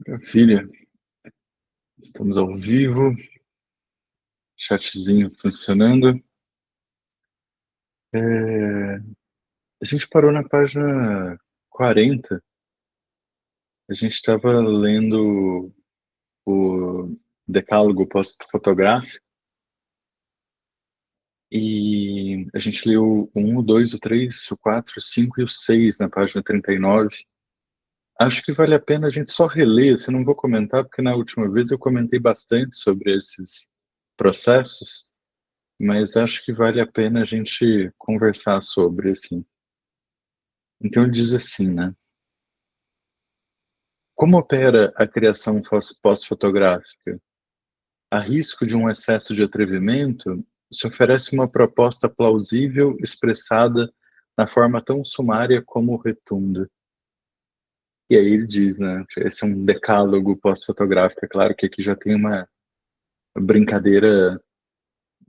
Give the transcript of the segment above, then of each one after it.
Maravilha, estamos ao vivo, chatzinho funcionando. A gente parou na página 40. A gente estava lendo o Decálogo Pós-Fotográfico e a gente leu o 1, o 2, o 3, o 4, o 5 e o 6 na página 39. Acho que vale a pena a gente só reler, se não vou comentar, porque na última vez eu comentei bastante sobre esses processos, mas acho que vale a pena a gente conversar sobre, assim. Então ele diz assim, né? Como opera a criação pós-fotográfica? A risco de um excesso de atrevimento, se oferece uma proposta plausível expressada na forma tão sumária como rotunda. E aí ele diz, né? Esse é um decálogo pós-fotográfico. É claro que aqui já tem uma brincadeira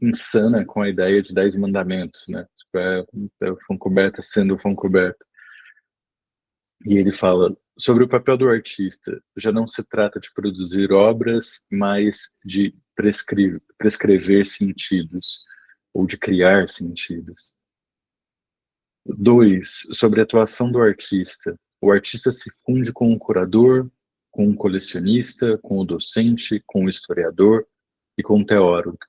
insana com a ideia de 10 mandamentos, né? Tipo, é o Foncoberta sendo o Foncoberta. E ele fala sobre o papel do artista. Já não se trata de produzir obras, mas de prescrever sentidos, ou de criar sentidos. 2, sobre a atuação do artista. O artista se funde com o curador, com o colecionista, com o docente, com o historiador e com o teórico.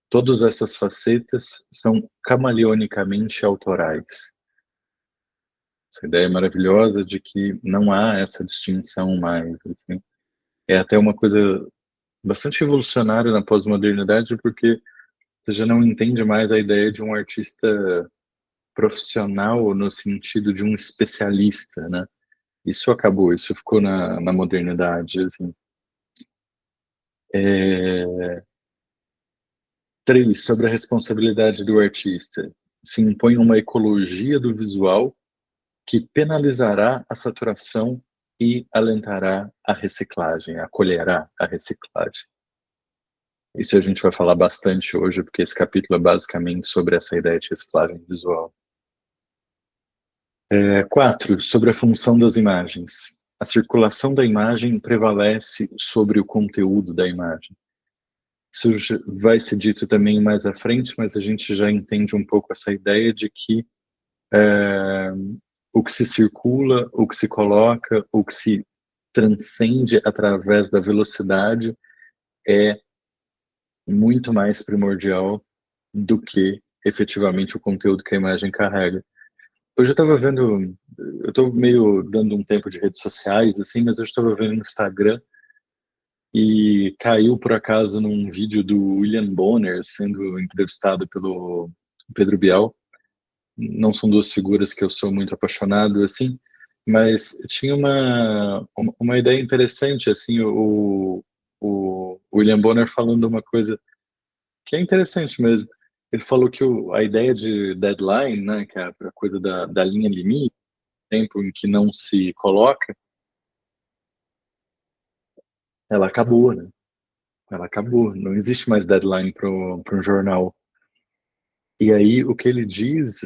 Todas essas facetas são camaleonicamente autorais. Essa ideia maravilhosa de que não há essa distinção mais, assim. É até uma coisa bastante revolucionária na pós-modernidade, porque você já não entende mais a ideia de um artista profissional no sentido de um especialista, né? Isso acabou, isso ficou na modernidade, assim. 3, sobre a responsabilidade do artista. Se impõe uma ecologia do visual que penalizará a saturação e alentará a reciclagem, acolherá a reciclagem. Isso a gente vai falar bastante hoje, porque esse capítulo é basicamente sobre essa ideia de reciclagem visual. 4, sobre a função das imagens. A circulação da imagem prevalece sobre o conteúdo da imagem. Isso vai ser dito também mais à frente, mas a gente já entende um pouco essa ideia de que o que se circula, o que se coloca, o que se transcende através da velocidade é muito mais primordial do que efetivamente o conteúdo que a imagem carrega. Hoje eu estava vendo, eu estou meio dando um tempo de redes sociais, assim, mas eu estava vendo no Instagram e caiu por acaso num vídeo do William Bonner sendo entrevistado pelo Pedro Bial. Não são duas figuras que eu sou muito apaixonado, assim, mas tinha uma ideia interessante, assim, o William Bonner falando uma coisa que é interessante mesmo. Ele falou que a ideia de deadline, né, que é a coisa da linha limite, tempo em que não se coloca, ela acabou, né? Ela acabou. Não existe mais deadline para um jornal. E aí o que ele diz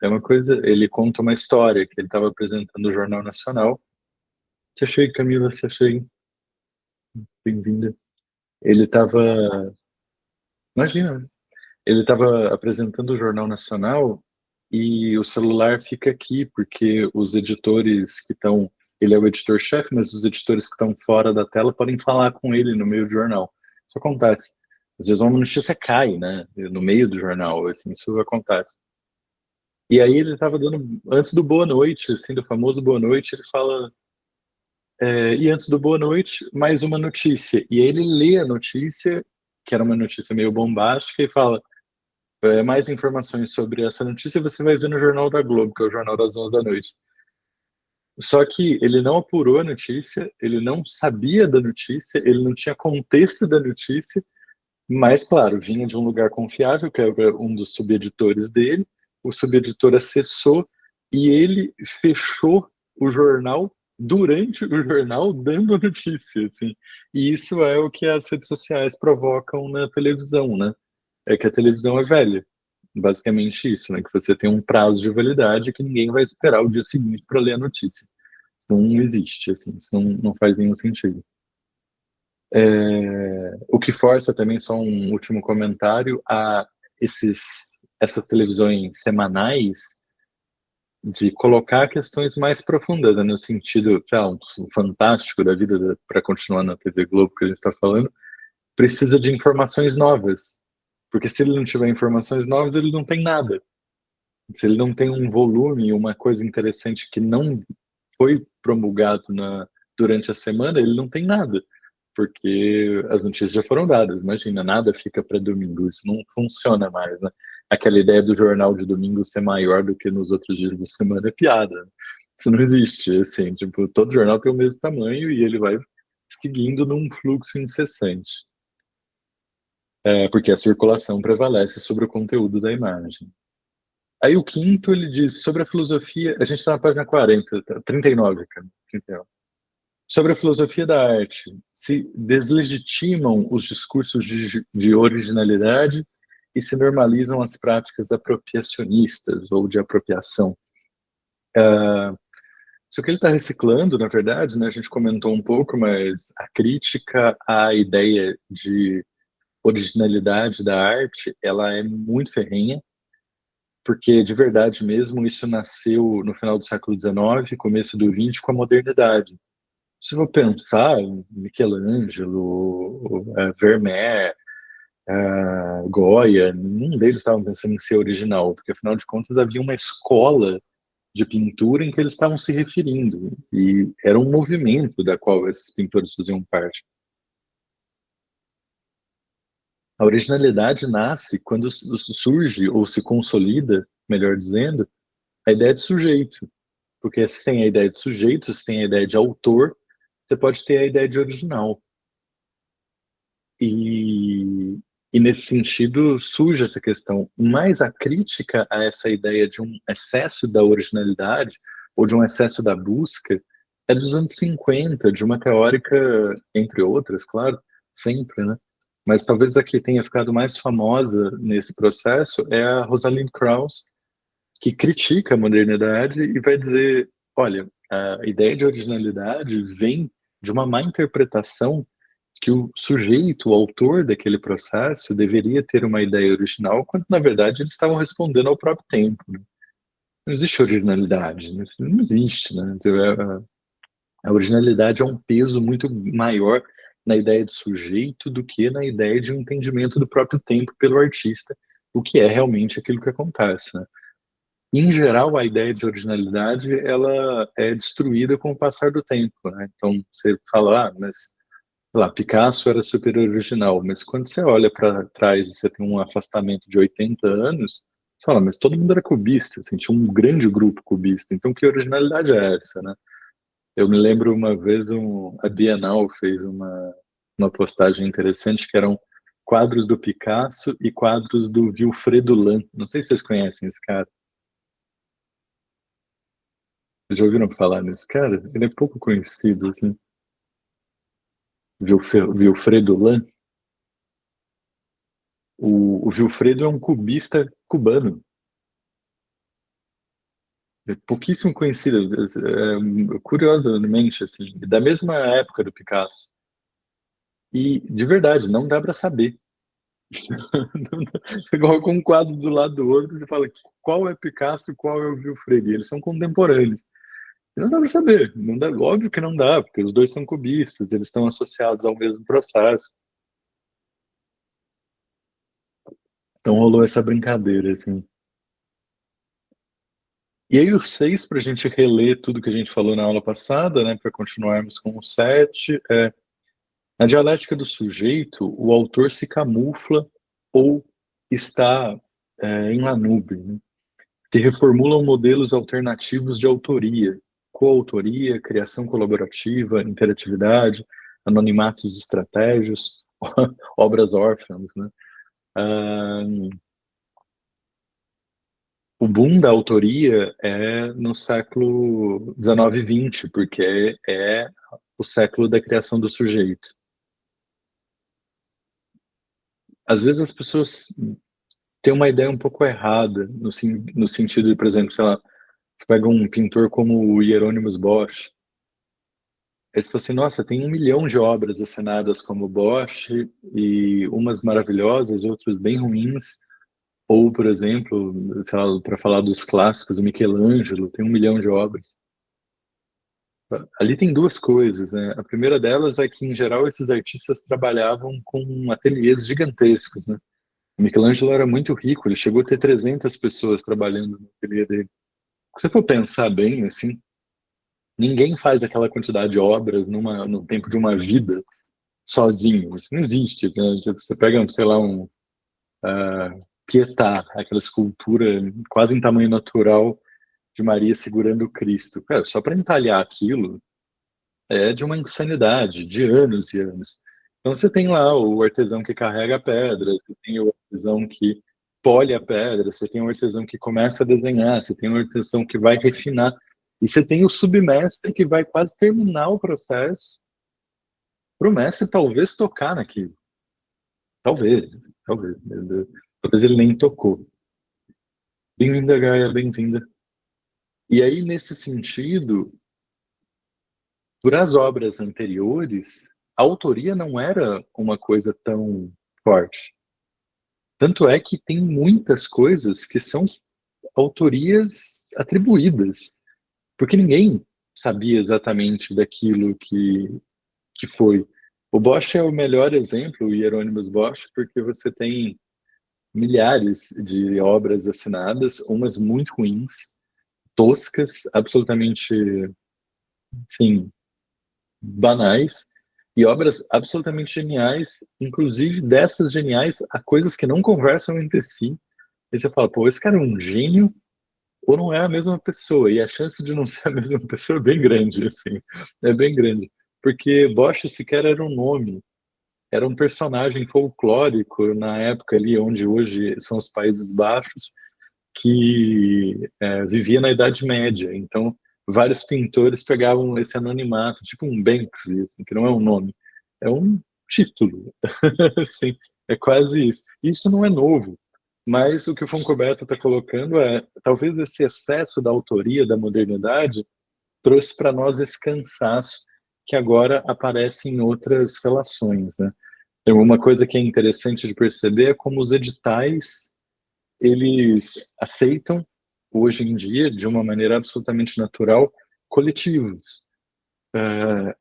é uma coisa, ele conta uma história que ele estava apresentando o Jornal Nacional. Se achei, Camila, se achei. Bem-vinda. Ele estava, imagina, ele estava apresentando o Jornal Nacional e o celular fica aqui, porque os editores que estão, ele é o editor-chefe, mas os editores que estão fora da tela podem falar com ele no meio do jornal. Isso acontece. Às vezes uma notícia cai, né, no meio do jornal, assim, isso acontece. E aí ele estava dando, antes do boa noite, assim, do famoso boa noite, ele fala, e antes do boa noite, mais uma notícia. E aí ele lê a notícia, que era uma notícia meio bombástica, e fala, mais informações sobre essa notícia você vai ver no Jornal da Globo, que é o Jornal das 11 da noite. Só que ele não apurou a notícia, ele não sabia da notícia, ele não tinha contexto da notícia, mas, claro, vinha de um lugar confiável, que era um dos subeditores dele, o subeditor acessou e ele fechou o jornal durante o jornal dando a notícia, assim. E isso é o que as redes sociais provocam na televisão, né? É que a televisão é velha. Basicamente isso, né? Que você tem um prazo de validade que ninguém vai esperar o dia seguinte para ler a notícia. não existe, assim, isso não faz nenhum sentido. O que força também, só um último comentário, a esses, essas televisões semanais de colocar questões mais profundas, né, no sentido, que um fantástico da vida, para continuar na TV Globo que a gente está falando, precisa de informações novas, porque se ele não tiver informações novas, ele não tem nada. Se ele não tem um volume, uma coisa interessante que não foi promulgado durante a semana, ele não tem nada, porque as notícias já foram dadas. Imagina, nada fica para domingo, isso não funciona mais, né? Aquela ideia do jornal de domingo ser maior do que nos outros dias da semana é piada. Isso não existe, assim, tipo, todo jornal tem o mesmo tamanho e ele vai seguindo num fluxo incessante. Porque a circulação prevalece sobre o conteúdo da imagem. Aí o quinto, ele diz sobre a filosofia, a gente está na página 40, 39, cara, 39. Sobre a filosofia da arte, se deslegitimam os discursos de originalidade e se normalizam as práticas apropriacionistas ou de apropriação. Isso que ele está reciclando, na verdade, né, a gente comentou um pouco, mas a crítica à ideia de originalidade da arte, ela é muito ferrenha, porque de verdade mesmo isso nasceu no final do século XIX, começo do XX, com a modernidade. Se eu vou pensar, Michelangelo, Vermeer, Goya, nenhum deles estavam pensando em ser original, porque afinal de contas havia uma escola de pintura em que eles estavam se referindo, e era um movimento da qual esses pintores faziam parte. A originalidade nasce quando surge ou se consolida, melhor dizendo, a ideia de sujeito. Porque se tem a ideia de sujeito, se tem a ideia de autor, você pode ter a ideia de original. E, e nesse sentido surge essa questão. Mas a crítica a essa ideia de um excesso da originalidade, ou de um excesso da busca, é dos anos 50, de uma teórica, entre outras, claro, sempre, né? Mas talvez a que tenha ficado mais famosa nesse processo é a Rosalind Krauss, que critica a modernidade e vai dizer, olha, a ideia de originalidade vem de uma má interpretação que o sujeito, o autor daquele processo, deveria ter uma ideia original, quando na verdade eles estavam respondendo ao próprio tempo, né? Não existe originalidade, né? Não existe, né? Então, a originalidade é um peso muito maior na ideia de sujeito do que na ideia de um entendimento do próprio tempo pelo artista, o que é realmente aquilo que acontece, né? Em geral, a ideia de originalidade ela é destruída com o passar do tempo, né? Então, você fala, mas sei lá, Picasso era super original, mas quando você olha para trás e você tem um afastamento de 80 anos, você fala, mas todo mundo era cubista, assim, tinha um grande grupo cubista, então que originalidade é essa, né? Eu me lembro uma vez a Bienal fez uma postagem interessante que eram quadros do Picasso e quadros do Vilfredo Lan. Não sei se vocês conhecem esse cara. Já ouviram falar nesse cara? Ele é pouco conhecido, assim. Vilfredo Lan. O Vilfredo é um cubista cubano. É pouquíssimo conhecido, curiosamente, assim, da mesma época do Picasso. E, de verdade, não dá para saber. Você coloca um quadro do lado do outro e você fala qual é Picasso e qual é o Vilfredo. E eles são contemporâneos. E não dá para saber. Não dá, óbvio que não dá, porque os dois são cubistas, eles estão associados ao mesmo processo. Então rolou essa brincadeira, assim. E aí o 6, para a gente reler tudo que a gente falou na aula passada, né, para continuarmos com o 7, na dialética do sujeito, o autor se camufla ou está em la nube, né, que reformulam modelos alternativos de autoria, coautoria, criação colaborativa, interatividade, anonimatos de estratégias, obras órfãs, né? Ah, o boom da autoria é no século XIX e XX, porque é o século da criação do sujeito. Às vezes as pessoas têm uma ideia um pouco errada, no sentido de, por exemplo, sei lá, você pega um pintor como o Hieronymus Bosch, Aí você fala assim, nossa, tem 1 milhão de obras assinadas como Bosch, e umas maravilhosas, outras bem ruins. Ou, por exemplo, sei lá, para falar dos clássicos, o Michelangelo tem 1 milhão de obras. Ali tem duas coisas, né? A primeira delas é que, em geral, esses artistas trabalhavam com ateliês gigantescos, né? O Michelangelo era muito rico, ele chegou a ter 300 pessoas trabalhando no ateliê dele. Se você for pensar bem, assim, ninguém faz aquela quantidade de obras no tempo de uma vida sozinho. Isso não existe, né? Tipo, você pega, sei lá, Pietà, aquela escultura quase em tamanho natural de Maria segurando o Cristo. Cara, só para entalhar aquilo é de uma insanidade, de anos e anos. Então você tem lá o artesão que carrega a pedra, você tem o artesão que polhe a pedra, você tem o artesão que começa a desenhar, você tem o artesão que vai refinar, e você tem o submestre que vai quase terminar o processo para o mestre talvez tocar naquilo. Talvez, talvez. Talvez ele nem tocou. Bem-vinda, Gaia, bem-vinda. E aí, nesse sentido, por as obras anteriores, a autoria não era uma coisa tão forte. Tanto é que tem muitas coisas que são autorias atribuídas, porque ninguém sabia exatamente daquilo que foi. O Bosch é o melhor exemplo, o Hieronymus Bosch, porque você tem milhares de obras assinadas, umas muito ruins, toscas, absolutamente, sim, banais, e obras absolutamente geniais, inclusive dessas geniais, há coisas que não conversam entre si. E você fala, pô, esse cara é um gênio ou não é a mesma pessoa? E a chance de não ser a mesma pessoa é bem grande, assim, é bem grande. Porque Bosch sequer era um nome, era um personagem folclórico na época ali onde hoje são os Países Baixos, que vivia na Idade Média. Então, vários pintores pegavam esse anonimato, tipo um Banksy, assim, que não é um nome, é um título. Assim, é quase isso. Isso não é novo, mas o que o Foncoberto está colocando é, talvez esse excesso da autoria, da modernidade, trouxe para nós esse cansaço que agora aparece em outras relações, né? Uma coisa que é interessante de perceber é como os editais eles aceitam, hoje em dia, de uma maneira absolutamente natural, coletivos.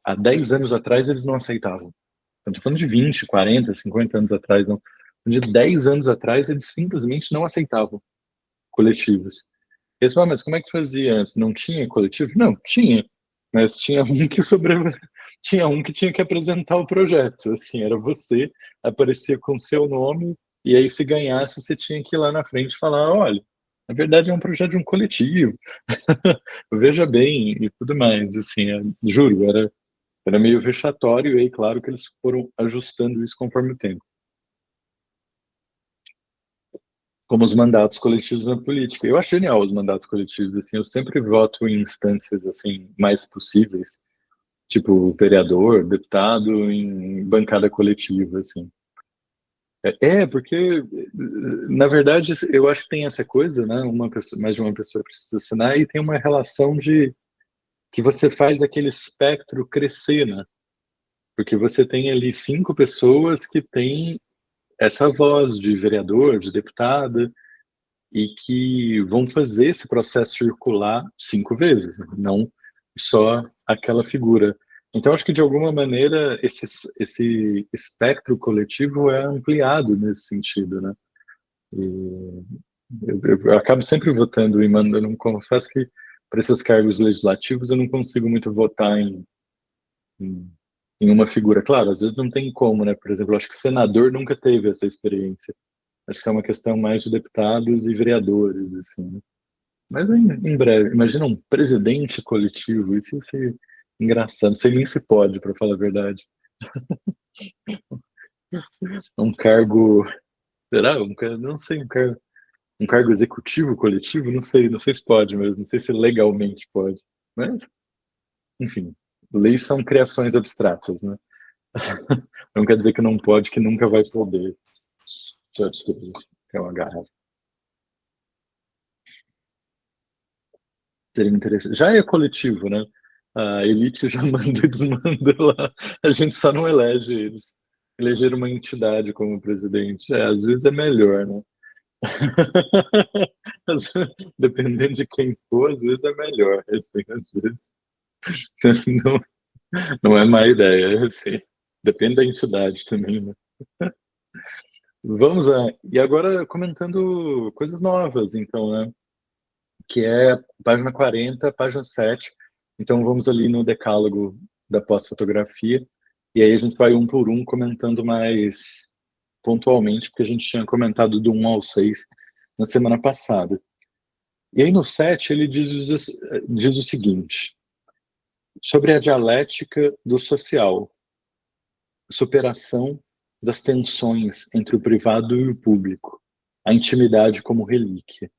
Há 10 anos atrás, eles não aceitavam. Eu estou falando de 20, 40, 50 anos atrás, não. De 10 anos atrás, eles simplesmente não aceitavam coletivos. Eles falaram, mas como é que fazia antes? Não tinha coletivo? Não, tinha. Mas tinha um que tinha um que tinha que apresentar o projeto. Assim, era você, aparecia com seu nome, e aí se ganhasse, você tinha que ir lá na frente e falar, olha, na verdade é um projeto de um coletivo. Veja bem, e tudo mais. Assim, juro, era meio vexatório, e aí, claro que eles foram ajustando isso conforme o tempo. Como os mandatos coletivos na política. Eu acho genial os mandatos coletivos, assim, eu sempre voto em instâncias, assim, mais possíveis, tipo vereador, deputado, em bancada coletiva, assim. Porque, na verdade, eu acho que tem essa coisa, né, uma pessoa, mais de uma pessoa precisa assinar, e tem uma relação de que você faz aquele espectro crescer, né, porque você tem ali 5 pessoas que têm essa voz de vereador, de deputada, e que vão fazer esse processo circular 5 vezes, né? Não só aquela figura. Então, acho que, de alguma maneira, esse espectro coletivo é ampliado nesse sentido, né? E eu acabo sempre votando e mandando, confesso que para esses cargos legislativos eu não consigo muito votar em, em uma figura. Claro, às vezes não tem como, né? Por exemplo, eu acho que senador nunca teve essa experiência. Acho que é uma questão mais de deputados e vereadores, assim. Mas em breve, imagina um presidente coletivo, isso ia ser engraçado. Não sei nem se pode, para falar a verdade. Um cargo, será? Não sei, um cargo executivo coletivo, não sei se pode mesmo, não sei se legalmente pode. Mas, enfim, leis são criações abstratas, né? Não quer dizer que não pode, que nunca vai poder. Desculpa, é uma garrafa. Seria interessante. Já é coletivo, né? a elite já manda e desmanda lá. A gente só não elege eles. Eleger uma entidade como presidente, às vezes é melhor, né? Dependendo de quem for, às vezes é melhor, assim, às vezes não, não é má ideia, assim. Depende da entidade também, né? Vamos lá. E agora comentando coisas novas, então, né? Que é página 40, página 7. Então vamos ali no decálogo da pós-fotografia. E aí a gente vai um por um comentando mais pontualmente, porque a gente tinha comentado do 1 ao 6 na semana passada. E aí no 7 ele diz o seguinte, sobre a dialética do social, superação das tensões entre o privado e o público, a intimidade como relíquia.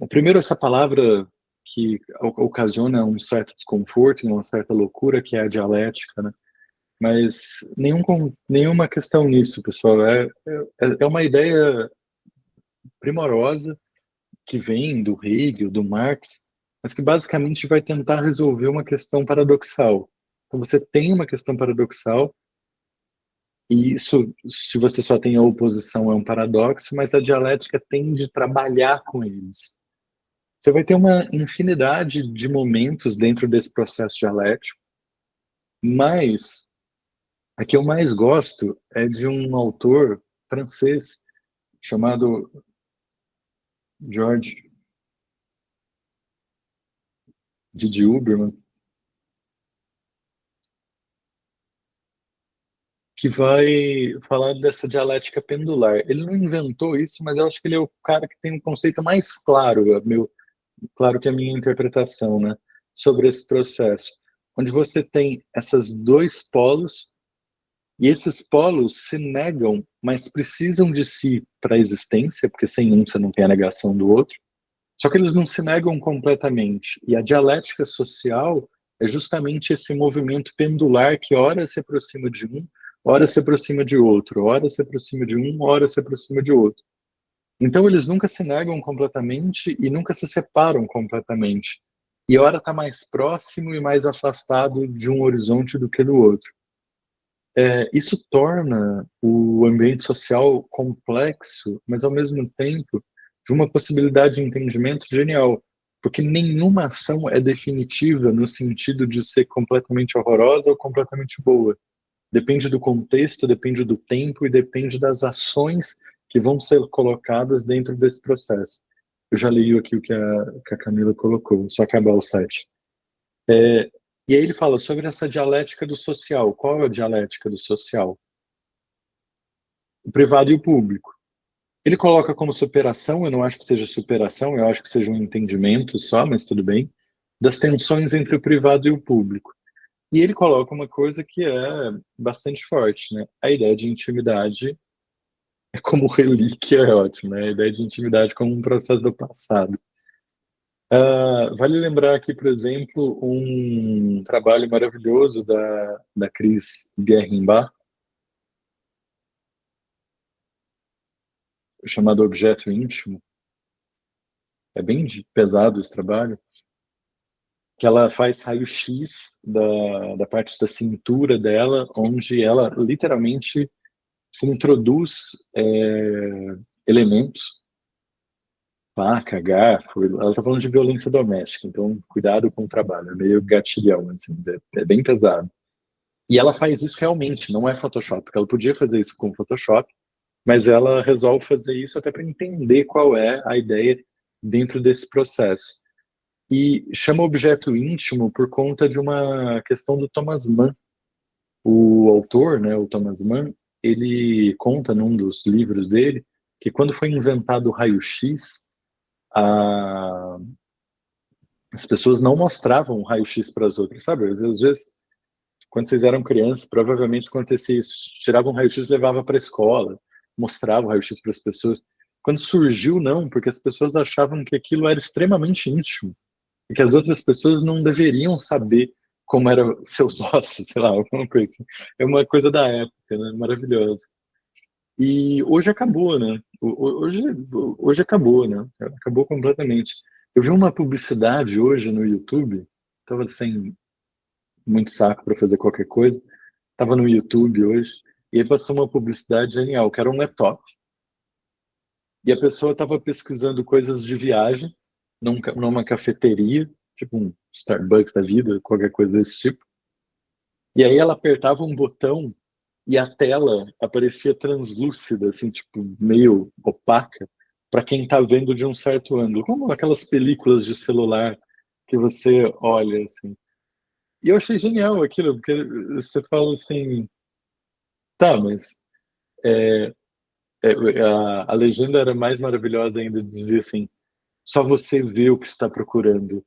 Primeiro, essa palavra que ocasiona um certo desconforto, uma certa loucura, que é a dialética, né? Mas nenhuma questão nisso, pessoal. É uma ideia primorosa que vem do Hegel, do Marx, mas que basicamente vai tentar resolver uma questão paradoxal. Então, você tem uma questão paradoxal, e isso, se você só tem a oposição, é um paradoxo, mas a dialética tende a trabalhar com eles. Você vai ter uma infinidade de momentos dentro desse processo dialético, mas a que eu mais gosto é de um autor francês chamado George Didi Huberman, que vai falar dessa dialética pendular. Ele não inventou isso, mas eu acho que ele é o cara que tem um conceito mais claro, claro que é a minha interpretação, né, sobre esse processo, onde você tem esses dois polos, e esses polos se negam, mas precisam de si para a existência, porque sem um você não tem a negação do outro. Só que eles não se negam completamente. E a dialética social é justamente esse movimento pendular que ora se aproxima de um, ora se aproxima de outro, ora se aproxima de um, ora se aproxima de outro. Então eles nunca se negam completamente e nunca se separam completamente. E ora está mais próximo e mais afastado de um horizonte do que do outro. Isso torna o ambiente social complexo, mas ao mesmo tempo de uma possibilidade de entendimento genial, porque nenhuma ação é definitiva no sentido de ser completamente horrorosa ou completamente boa. Depende do contexto, depende do tempo e depende das ações que vão ser colocadas dentro desse processo. Eu já li aqui o que a Camila colocou, só acabar o site. E aí ele fala sobre essa dialética do social. Qual é a dialética do social? O privado e o público. Ele coloca como superação, eu não acho que seja superação, eu acho que seja um entendimento só, mas tudo bem, das tensões entre o privado e o público. E ele coloca uma coisa que é bastante forte, né? A ideia de intimidade é como relíquia, é ótimo, né? A ideia de intimidade como um processo do passado. Vale lembrar aqui, por exemplo, um trabalho maravilhoso da Cris Guerrimbach, chamado Objeto Íntimo. É bem pesado esse trabalho, que ela faz raio-x da parte da cintura dela, onde ela literalmente se introduz elementos, faca, garfo, ela está falando de violência doméstica, então cuidado com o trabalho, é meio gatilhão, assim, é bem pesado. E ela faz isso realmente, não é Photoshop, porque ela podia fazer isso com Photoshop, mas ela resolve fazer isso até para entender qual é a ideia dentro desse processo. E chama objeto íntimo por conta de uma questão do Thomas Mann. O autor, né, o Thomas Mann, ele conta num dos livros dele que quando foi inventado o raio-x, a... as pessoas não mostravam o raio-x para as outras, sabe? Às vezes, quando vocês eram crianças, provavelmente acontecia isso. Tiravam um raio-x e levava para a escola, mostrava o raio-x para as pessoas. Quando surgiu, não, porque as pessoas achavam que aquilo era extremamente íntimo e que as outras pessoas não deveriam saber como eram seus ossos, sei lá, alguma coisa assim. É uma coisa da época, né? Maravilhosa. E hoje acabou, né? Hoje acabou, né? Acabou completamente. Eu vi uma publicidade hoje no YouTube, estava sem muito saco para fazer qualquer coisa, estava no YouTube hoje, e aí passou uma publicidade genial, que era um laptop, e a pessoa estava pesquisando coisas de viagem numa cafeteria, tipo um Starbucks da vida, qualquer coisa desse tipo. E aí ela apertava um botão e a tela aparecia translúcida, assim, tipo, meio opaca, para quem está vendo de um certo ângulo, como aquelas películas de celular que você olha, assim. E eu achei genial aquilo, porque você fala assim, tá, mas a legenda era mais maravilhosa ainda, dizia assim, só você vê o que está procurando.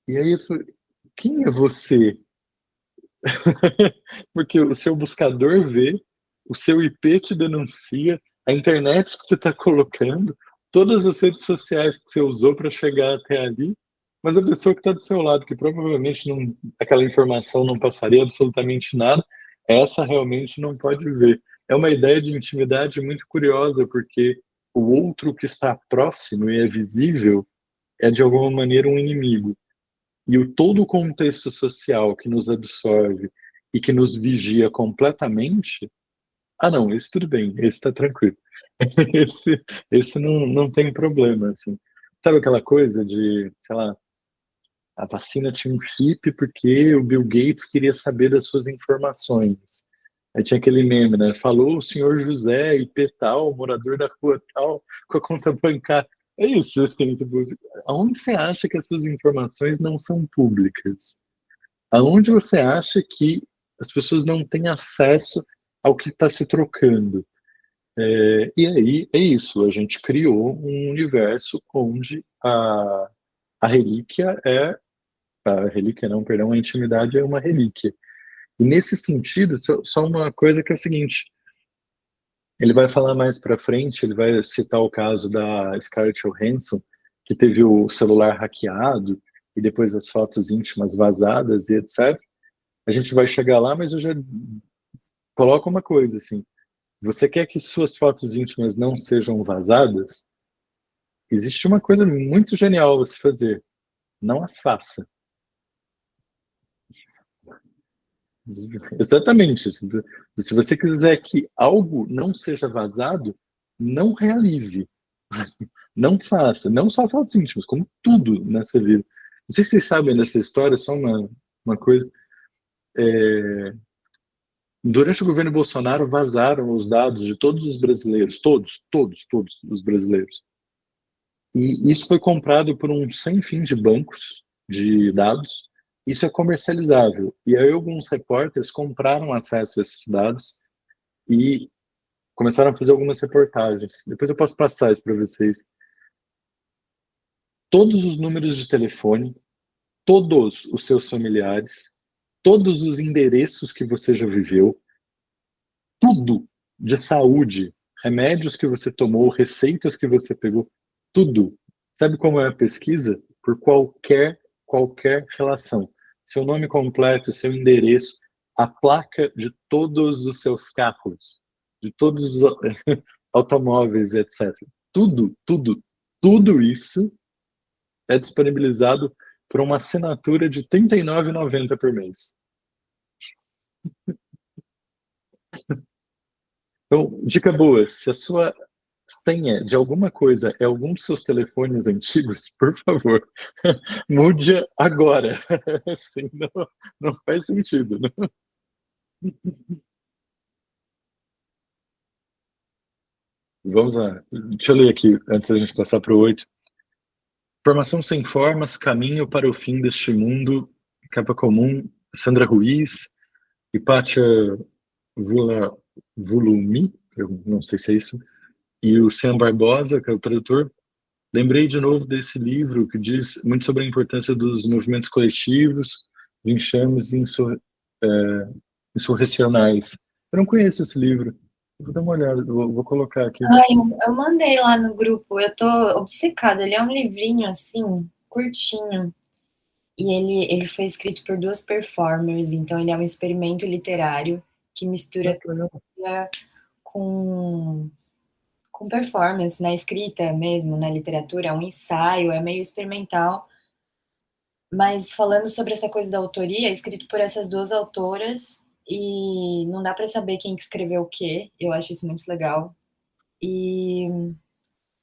E aí eu falei, quem é você? Porque o seu buscador vê, o seu IP te denuncia, a internet que você está colocando, todas as redes sociais que você usou para chegar até ali, mas a pessoa que está do seu lado, que provavelmente não, aquela informação não passaria absolutamente nada, essa realmente não pode ver. É uma ideia de intimidade muito curiosa, porque o outro que está próximo e é visível é de alguma maneira um inimigo. E todo o contexto social que nos absorve e que nos vigia completamente, ah, não, esse tudo bem, esse tá tranquilo. Esse, esse não tem problema, assim. Sabe aquela coisa de, sei lá, a vacina tinha um chip porque o Bill Gates queria saber das suas informações. Aí tinha aquele meme, né? Falou o senhor José, IP tal, morador da rua tal, com a conta bancária. É isso, assim, tipo, aonde você acha que as suas informações não são públicas? Aonde você acha que as pessoas não têm acesso ao que está se trocando? E aí é isso, a gente criou um universo onde a relíquia é a relíquia não, perdão, a intimidade é uma relíquia. E nesse sentido, só uma coisa que é o seguinte, ele vai falar mais para frente, ele vai citar o caso da Scarlett Johansson, que teve o celular hackeado e depois as fotos íntimas vazadas e etc. A gente vai chegar lá, mas eu já coloco uma coisa assim, você quer que suas fotos íntimas não sejam vazadas? Existe uma coisa muito genial a se fazer, não as faça. Exatamente. Se você quiser que algo não seja vazado, não realize. Não faça. Não só fotos íntimas, como tudo nessa vida. Não sei se vocês sabem dessa história, só uma coisa. Durante o governo Bolsonaro, vazaram os dados de todos os brasileiros. Todos os brasileiros. E isso foi comprado por um sem fim de bancos de dados. Isso é comercializável. E aí alguns repórteres compraram acesso a esses dados e começaram a fazer algumas reportagens. Depois eu posso passar isso para vocês. Todos os números de telefone, todos os seus familiares, todos os endereços que você já viveu, tudo de saúde, remédios que você tomou, receitas que você pegou, tudo. Sabe como é a pesquisa? Por qualquer relação. Seu nome completo, seu endereço, a placa de todos os seus carros, de todos os automóveis, etc. Tudo isso é disponibilizado por uma assinatura de R$ 39,90 por mês. Então, dica boa, se a sua senha de alguma coisa é algum dos seus telefones antigos, por favor, mude agora. Assim, não faz sentido. Né? Vamos lá. Deixa eu ler aqui, antes da gente passar para o 8. Formação sem formas, caminho para o fim deste mundo, capa comum, Sandra Ruiz, Hipátia Vulumi, eu não sei se é isso, e o Sam Barbosa, que é o tradutor. Lembrei de novo desse livro que diz muito sobre a importância dos movimentos coletivos, de enxames insurrecionais. Eu não conheço esse livro. Vou dar uma olhada, vou colocar aqui. Ai, eu mandei lá no grupo, eu tô obcecada. Ele é um livrinho assim, curtinho. E ele foi escrito por duas performers, então ele é um experimento literário que Ah, mistura que legal. teoria com, com performance, na escrita mesmo, na literatura, é um ensaio, é meio experimental. Mas falando sobre essa coisa da autoria, é escrito por essas duas autoras e não dá para saber quem que escreveu o quê. Eu acho isso muito legal. E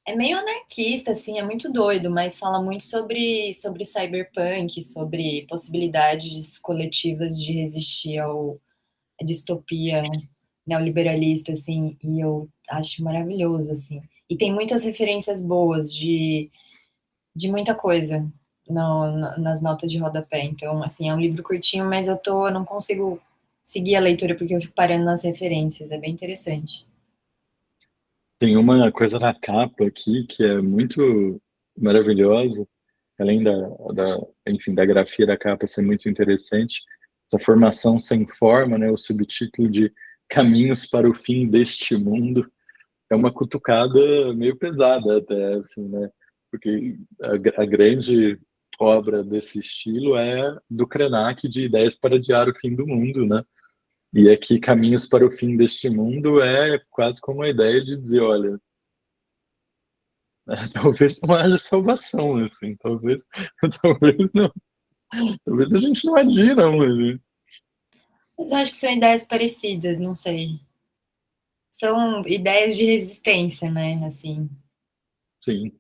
é meio anarquista, assim, é muito doido, mas fala muito sobre cyberpunk, sobre possibilidades coletivas de resistir à distopia neoliberalista, assim, e eu acho maravilhoso, assim. E tem muitas referências boas de muita coisa nas notas de rodapé. Então, assim, é um livro curtinho, mas eu não consigo seguir a leitura porque eu fico parando nas referências. É bem interessante. Tem uma coisa na capa aqui que é muito maravilhosa, além enfim, da grafia da capa ser muito interessante, essa formação sem forma, né, o subtítulo de Caminhos para o Fim deste Mundo, é uma cutucada meio pesada até, assim, né, porque a grande obra desse estilo é do Krenak, de Ideias para Adiar o Fim do Mundo, né, e aqui Caminhos para o Fim deste Mundo é quase como a ideia de dizer, olha, talvez não haja salvação, assim, talvez, talvez não, talvez a gente não adie, não, mas, Mas eu acho que são ideias parecidas, não sei. São ideias de resistência, né? Assim. sim.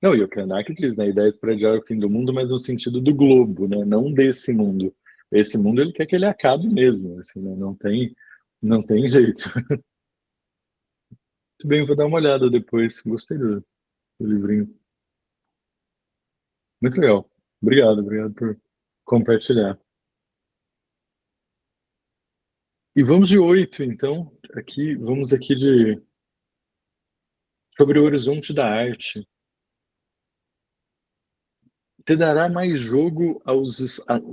Não, e o Krenak diz, né, ideias para adiar o fim do mundo, mas no sentido do globo, né, não desse mundo. Esse mundo ele quer que ele acabe mesmo, assim, né, não tem jeito. Muito bem, vou dar uma olhada depois. Gostei do livrinho. Muito legal. Obrigado por compartilhar. E vamos de 8, então. Vamos aqui de sobre o horizonte da arte. Te dará mais jogo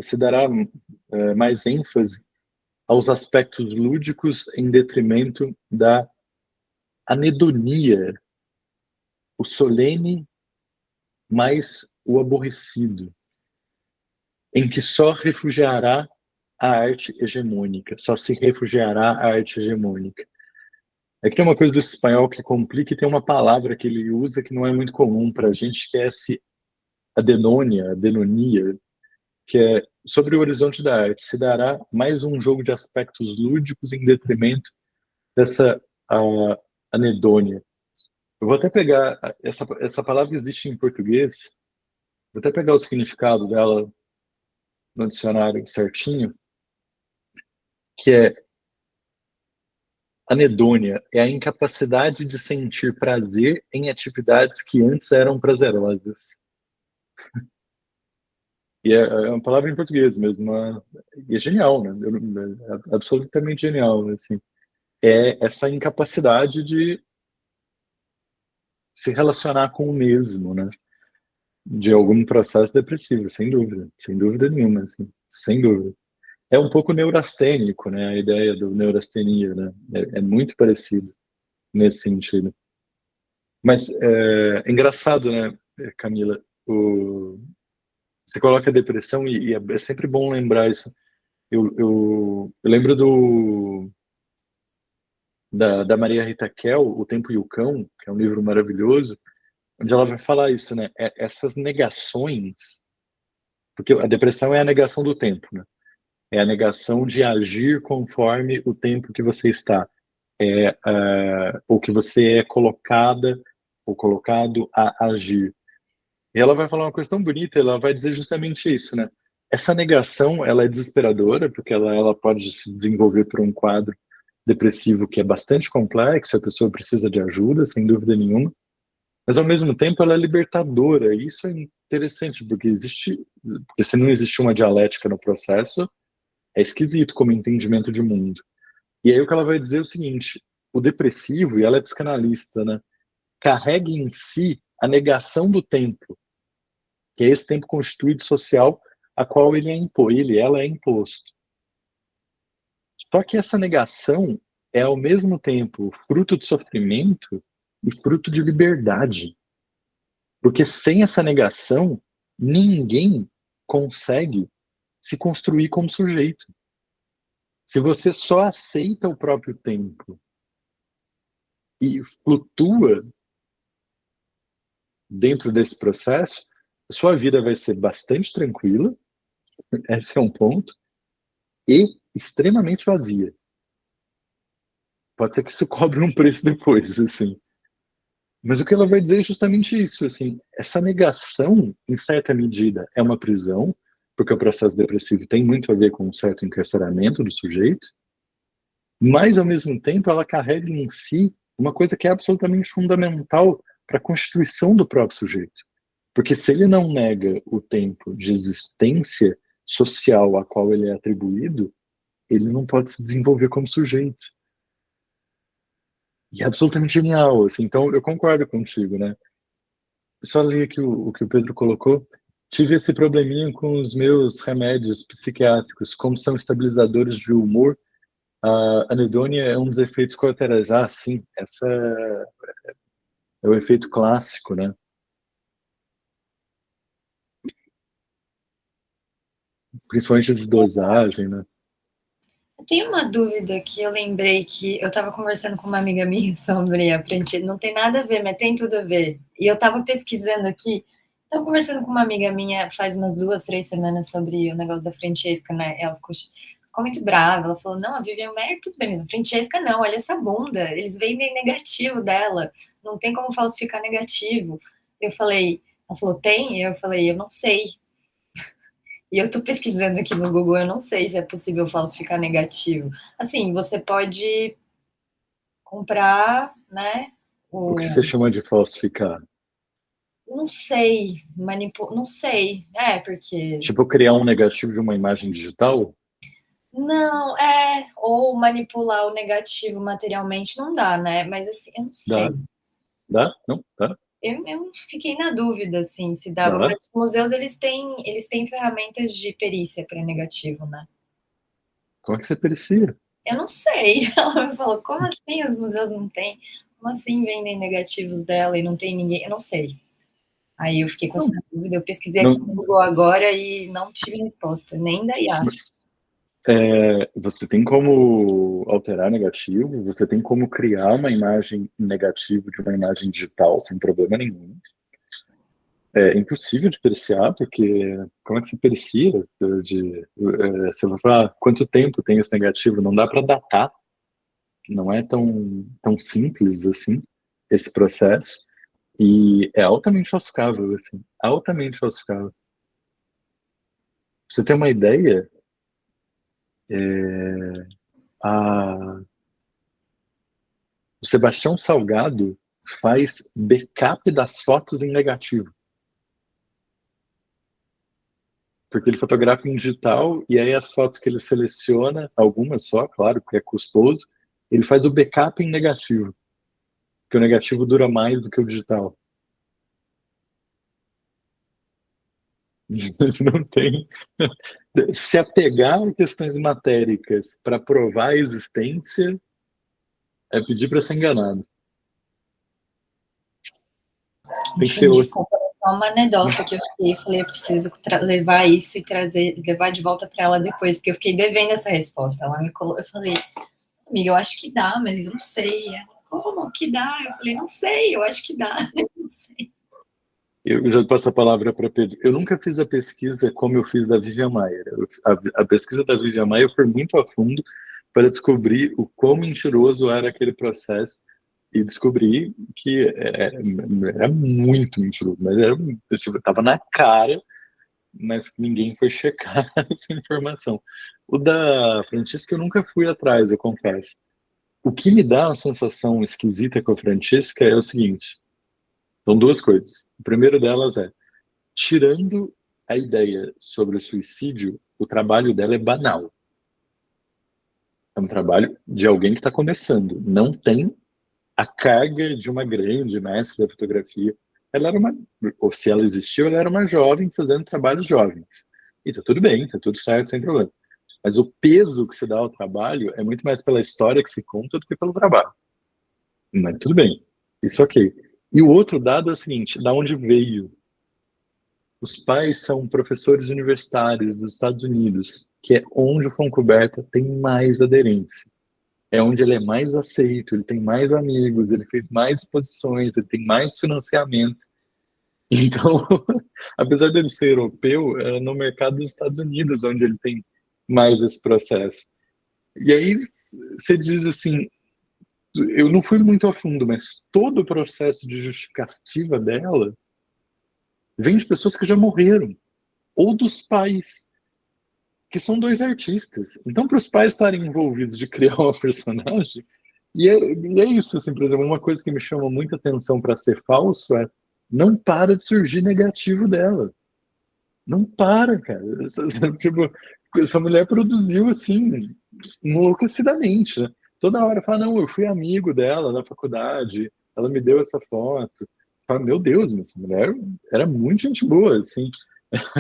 se dará mais ênfase aos aspectos lúdicos em detrimento da anedonia, o solene mais o aborrecido, em que só refugiará a arte hegemônica, só se refugiará a arte hegemônica. É que tem uma coisa do espanhol que complica e tem uma palavra que ele usa que não é muito comum para a gente, que é esse adenonia, que é sobre o horizonte da arte. Se dará mais um jogo de aspectos lúdicos em detrimento dessa anedônia. Eu vou até pegar, essa palavra existe em português, vou até pegar o significado dela no dicionário certinho, que é anedônia, é a incapacidade de sentir prazer em atividades que antes eram prazerosas. E é uma palavra em português mesmo, e é genial, né? É absolutamente genial, assim. É essa incapacidade de se relacionar com o mesmo, né? De algum processo depressivo, sem dúvida nenhuma, assim, sem dúvida. É um pouco neurastênico, né? A ideia do neurastenia, né? É muito parecido nesse sentido. Mas é engraçado, né, Camila? Você coloca a depressão e é sempre bom lembrar isso. Eu lembro da Maria Rita Kell, O Tempo e o Cão, que é um livro maravilhoso, onde ela vai falar isso, né? Essas negações, porque a depressão é a negação do tempo, né? É a negação de agir conforme o tempo que você está, ou que você é colocada ou colocado a agir. E ela vai falar uma coisa tão bonita, ela vai dizer justamente isso, né? Essa negação, ela é desesperadora, porque ela pode se desenvolver por um quadro depressivo que é bastante complexo, a pessoa precisa de ajuda, sem dúvida nenhuma, mas ao mesmo tempo ela é libertadora, e isso é interessante, porque se não existe uma dialética no processo, é esquisito como entendimento de mundo. E aí o que ela vai dizer é o seguinte, o depressivo, e ela é psicanalista, né, carrega em si a negação do tempo, que é esse tempo constituído social a qual ela é imposto. Só que essa negação é ao mesmo tempo fruto de sofrimento e fruto de liberdade. Porque sem essa negação, ninguém consegue se construir como sujeito. Se você só aceita o próprio tempo e flutua dentro desse processo, sua vida vai ser bastante tranquila, esse é um ponto, e extremamente vazia. Pode ser que isso cobre um preço depois, assim. Mas o que ela vai dizer é justamente isso, assim, essa negação, em certa medida, é uma prisão, porque o processo depressivo tem muito a ver com um certo encarceramento do sujeito, mas, ao mesmo tempo, ela carrega em si uma coisa que é absolutamente fundamental para a constituição do próprio sujeito. Porque se ele não nega o tempo de existência social a qual ele é atribuído, ele não pode se desenvolver como sujeito. E é absolutamente genial, assim. Então eu concordo contigo, né? Só li aqui o que o Pedro colocou. Tive esse probleminha com os meus remédios psiquiátricos, como são estabilizadores de humor. A anedônia é um dos efeitos colaterais. Ah, sim, essa é o efeito clássico, né? Principalmente de dosagem, né? Eu tenho uma dúvida que eu lembrei que eu estava conversando com uma amiga minha sobre a frente, não tem nada a ver, mas tem tudo a ver. E eu estava pesquisando aqui, estava conversando com uma amiga minha faz umas 2, 3 semanas sobre o negócio da Francesca, né? Ela ficou muito brava, ela falou, não, a Vivian Maier, tudo bem, mas a Francesca não, olha essa bunda, eles vendem negativo dela, não tem como falsificar negativo. Eu falei, ela falou, tem? Eu falei, eu não sei. E eu tô pesquisando aqui no Google, eu não sei se é possível falsificar negativo. Assim, você pode comprar, né? O que você chama de falsificar? Não sei, não sei. É, porque. Tipo, criar um negativo de uma imagem digital? Não, ou manipular o negativo materialmente não dá, né? Mas assim, eu não sei. Dá, dá, não, dá, Eu fiquei na dúvida, assim, se dava. dá. Mas os museus, eles têm ferramentas de perícia para negativo, né? Como é que você perecia? Eu não sei. Ela me falou, como assim os museus não têm? Como assim vendem negativos dela e não tem ninguém? Eu não sei. Aí eu fiquei com essa Não, dúvida. Eu pesquisei aqui no não, Google agora e não tive resposta, nem da IA. você tem como alterar negativo, você tem como criar uma imagem negativa de uma imagem digital sem problema nenhum. É impossível de periciar, porque como é que se pericia? Você vai falar, quanto tempo tem esse negativo? Não dá para datar, não é tão simples assim, esse processo. E é altamente falsificável, assim, altamente falsificável. Pra você ter uma ideia, a, o Sebastião Salgado faz backup das fotos em negativo. Porque ele fotografa em digital e aí as fotos que ele seleciona, algumas só, claro, porque é custoso, ele faz o backup em negativo. Porque o negativo dura mais do que o digital. Não tem. Se apegar a questões matéricas para provar a existência é pedir para ser enganado. Tem que Enfim, ser outro. desculpa, é só uma anedota que eu fiquei. Falei, eu preciso levar isso e levar de volta para ela depois, porque eu fiquei devendo essa resposta. Ela me colocou, eu falei, amiga, eu acho que dá, mas eu não sei. Ela, como que dá? Eu falei, não sei, eu acho que dá, não sei. Eu já passo a palavra para Pedro. Eu nunca fiz a pesquisa como eu fiz da Vivian Maier. A pesquisa da Vivian Maier foi muito a fundo para descobrir o quão mentiroso era aquele processo e descobri que era muito mentiroso, mas estava na cara, mas ninguém foi checar essa informação. O da Francesca eu nunca fui atrás, eu confesso. O que me dá uma sensação esquisita com a Francesca é o seguinte: são duas coisas. O primeiro delas é, tirando a ideia sobre o suicídio, o trabalho dela é banal. É um trabalho de alguém que está começando. Não tem a carga de uma grande mestre da fotografia. Ela era uma, ou se ela existiu, ela era uma jovem fazendo trabalhos jovens. E tá tudo bem, tá tudo certo, sem problema. Mas o peso que se dá ao trabalho é muito mais pela história que se conta do que pelo trabalho. Mas tudo bem, isso ok. E o outro dado é o seguinte, da onde veio? Os pais são professores universitários dos Estados Unidos, que é onde o Foncoberta tem mais aderência. é onde ele é mais aceito, ele tem mais amigos, ele fez mais exposições, ele tem mais financiamento. Então, apesar dele ser europeu, é no mercado dos Estados Unidos onde ele tem mais esse processo. E aí você diz assim, eu não fui muito a fundo, mas todo o processo de justificativa dela vem de pessoas que já morreram, ou dos pais, que são dois artistas. Então, para os pais estarem envolvidos de criar uma personagem, e é isso, assim, por exemplo, uma coisa que me chama muita atenção para ser falso é não para de surgir negativo dela. Não para, cara. Tipo, essa mulher produziu assim, enlouquecidamente, né? Toda hora fala, não, eu fui amigo dela na faculdade, ela me deu essa foto. Fala, meu Deus, mas essa mulher era muito gente boa, assim.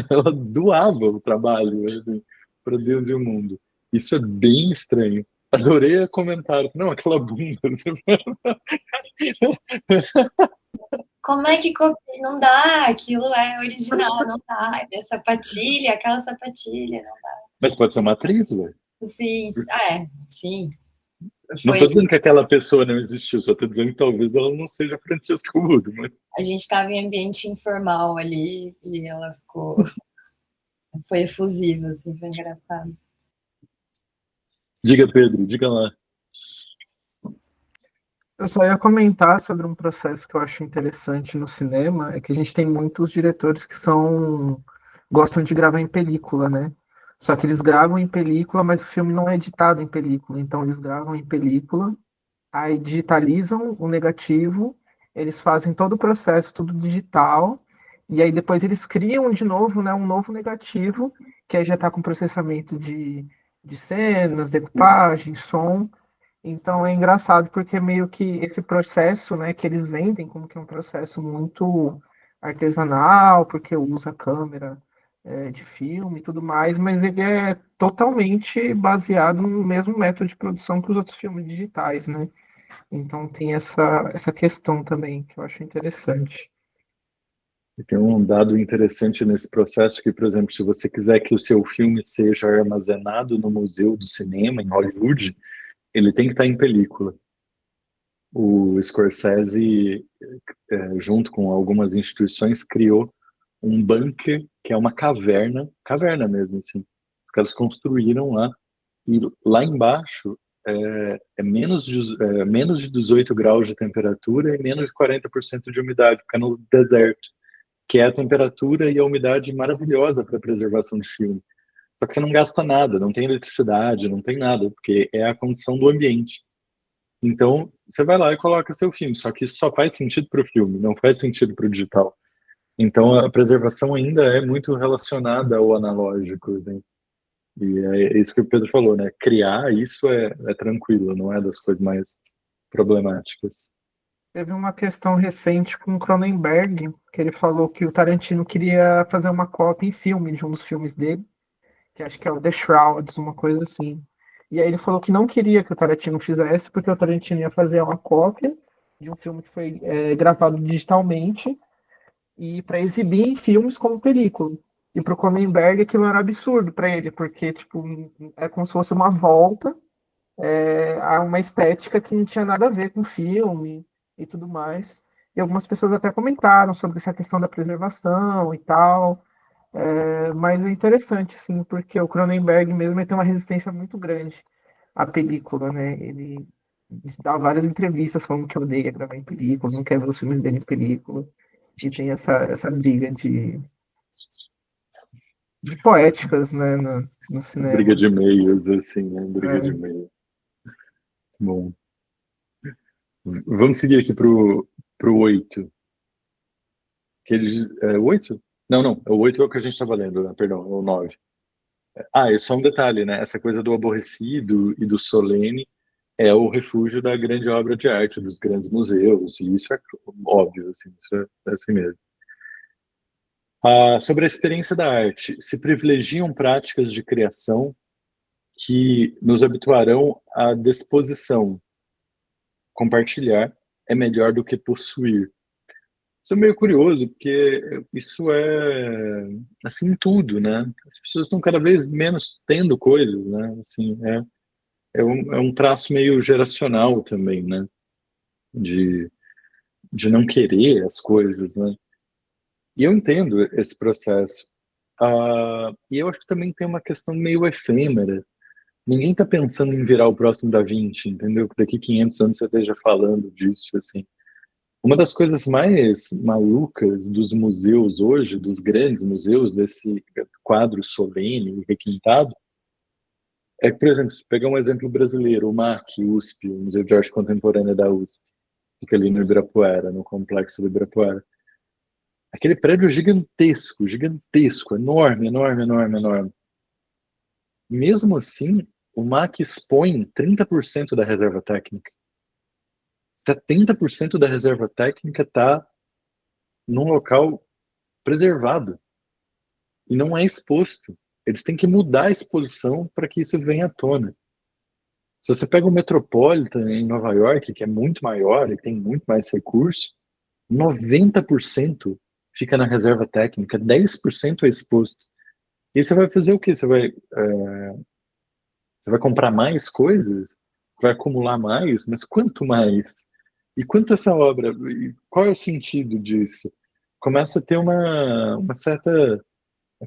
Ela doava o trabalho, assim, para Deus e o mundo. Isso é bem estranho. Adorei o comentário. Não, aquela bunda. Como é que copia? Não dá, aquilo é original, não dá. É sapatilha, aquela sapatilha, não dá. Mas pode ser uma atriz, velho. Sim, sim. Não Foi, tô dizendo que aquela pessoa não existiu, só tô dizendo que talvez ela não seja Francesca Wood, mas... a gente estava em ambiente informal ali e ela foi efusiva, assim, foi engraçado. Diga, Pedro, diga lá. Eu só ia comentar sobre um processo que eu acho interessante no cinema, é que a gente tem muitos diretores que gostam de gravar em película, né? Só que eles gravam em película, mas o filme não é editado em película. Então eles gravam em película, aí digitalizam o negativo, eles fazem todo o processo, tudo digital, e aí depois eles criam de novo, né, um novo negativo, que aí já está com processamento de cenas, decupagem, som. Então é engraçado porque meio que esse processo, né, que eles vendem como que é um processo muito artesanal, porque usa câmera de filme e tudo mais, mas ele é totalmente baseado no mesmo método de produção que os outros filmes digitais, né? Então tem essa questão também que eu acho interessante. E tem um dado interessante nesse processo que, por exemplo, se você quiser que o seu filme seja armazenado no Museu do Cinema, em Hollywood, ele tem que estar em película. O Scorsese, junto com algumas instituições, criou um bunker, que é uma caverna, caverna mesmo, assim, que eles construíram lá, e lá embaixo menos de 18 graus de temperatura e menos de 40% de umidade, fica no deserto, que é a temperatura e a umidade maravilhosa para a preservação de filme. Só que você não gasta nada, não tem eletricidade, não tem nada, porque é a condição do ambiente. Então, você vai lá e coloca seu filme, só que isso só faz sentido para o filme, não faz sentido para o digital. Então, a preservação ainda é muito relacionada ao analógico, assim. E é isso que o Pedro falou, né? Criar isso é tranquilo, não é das coisas mais problemáticas. Teve uma questão recente com o Cronenberg, que ele falou que o Tarantino queria fazer uma cópia em filme de um dos filmes dele, que acho que é o The Shrouds, uma coisa assim. E aí ele falou que não queria que o Tarantino fizesse, porque o Tarantino ia fazer uma cópia de um filme que foi gravado digitalmente e para exibir em filmes como película. E para o Cronenberg aquilo era absurdo para ele, porque tipo, é como se fosse uma volta a uma estética que não tinha nada a ver com o filme e tudo mais. E algumas pessoas até comentaram sobre essa questão da preservação e tal. Mas é interessante, assim, porque o Cronenberg mesmo ele tem uma resistência muito grande à película, né? Ele dá várias entrevistas falando que odeia gravar em películas, não quer ver os filmes dele em película. E tem essa briga de poéticas, né, no Briga cinema. de meios, assim, né? Briga de É, meios. Bom, vamos seguir aqui pro 8. Que eles, 8? Não, não, o 8 é o que a gente estava lendo, né? Perdão, é o 9. Ah, e só um detalhe, né? Essa coisa do aborrecido e do solene é o refúgio da grande obra de arte, dos grandes museus, e isso é óbvio, assim, isso é assim mesmo. Sobre a experiência da arte, se privilegiam práticas de criação que nos habituarão à disposição. Compartilhar é melhor do que possuir. Isso é meio curioso, porque isso é assim em tudo, né? As pessoas estão cada vez menos tendo coisas, né? Assim, é um traço meio geracional também, né? De, de não querer as coisas, né? E eu entendo esse processo. E eu acho que também tem uma questão meio efêmera. Ninguém está pensando em virar o próximo Da Vinci, entendeu? Que daqui 500 anos você esteja falando disso, assim. Uma das coisas mais malucas dos museus hoje, dos grandes museus, desse quadro solene e requintado, é que, por exemplo, se pegar um exemplo brasileiro, o MAC, USP, o Museu de Arte Contemporânea da USP, fica ali no Ibirapuera, no complexo do Ibirapuera. Aquele prédio gigantesco, gigantesco, enorme, enorme, enorme, enorme. Mesmo assim, o MAC expõe 30% da reserva técnica. 70% da reserva técnica está num local preservado e não é exposto. Eles têm que mudar a exposição para que isso venha à tona. Se você pega o Metropolitan em Nova York, que é muito maior e tem muito mais recursos, 90% fica na reserva técnica, 10% é exposto. E você vai fazer o quê? Você vai comprar mais coisas? Vai acumular mais? Mas quanto mais? E quanto essa obra? Qual é o sentido disso? Começa a ter uma certa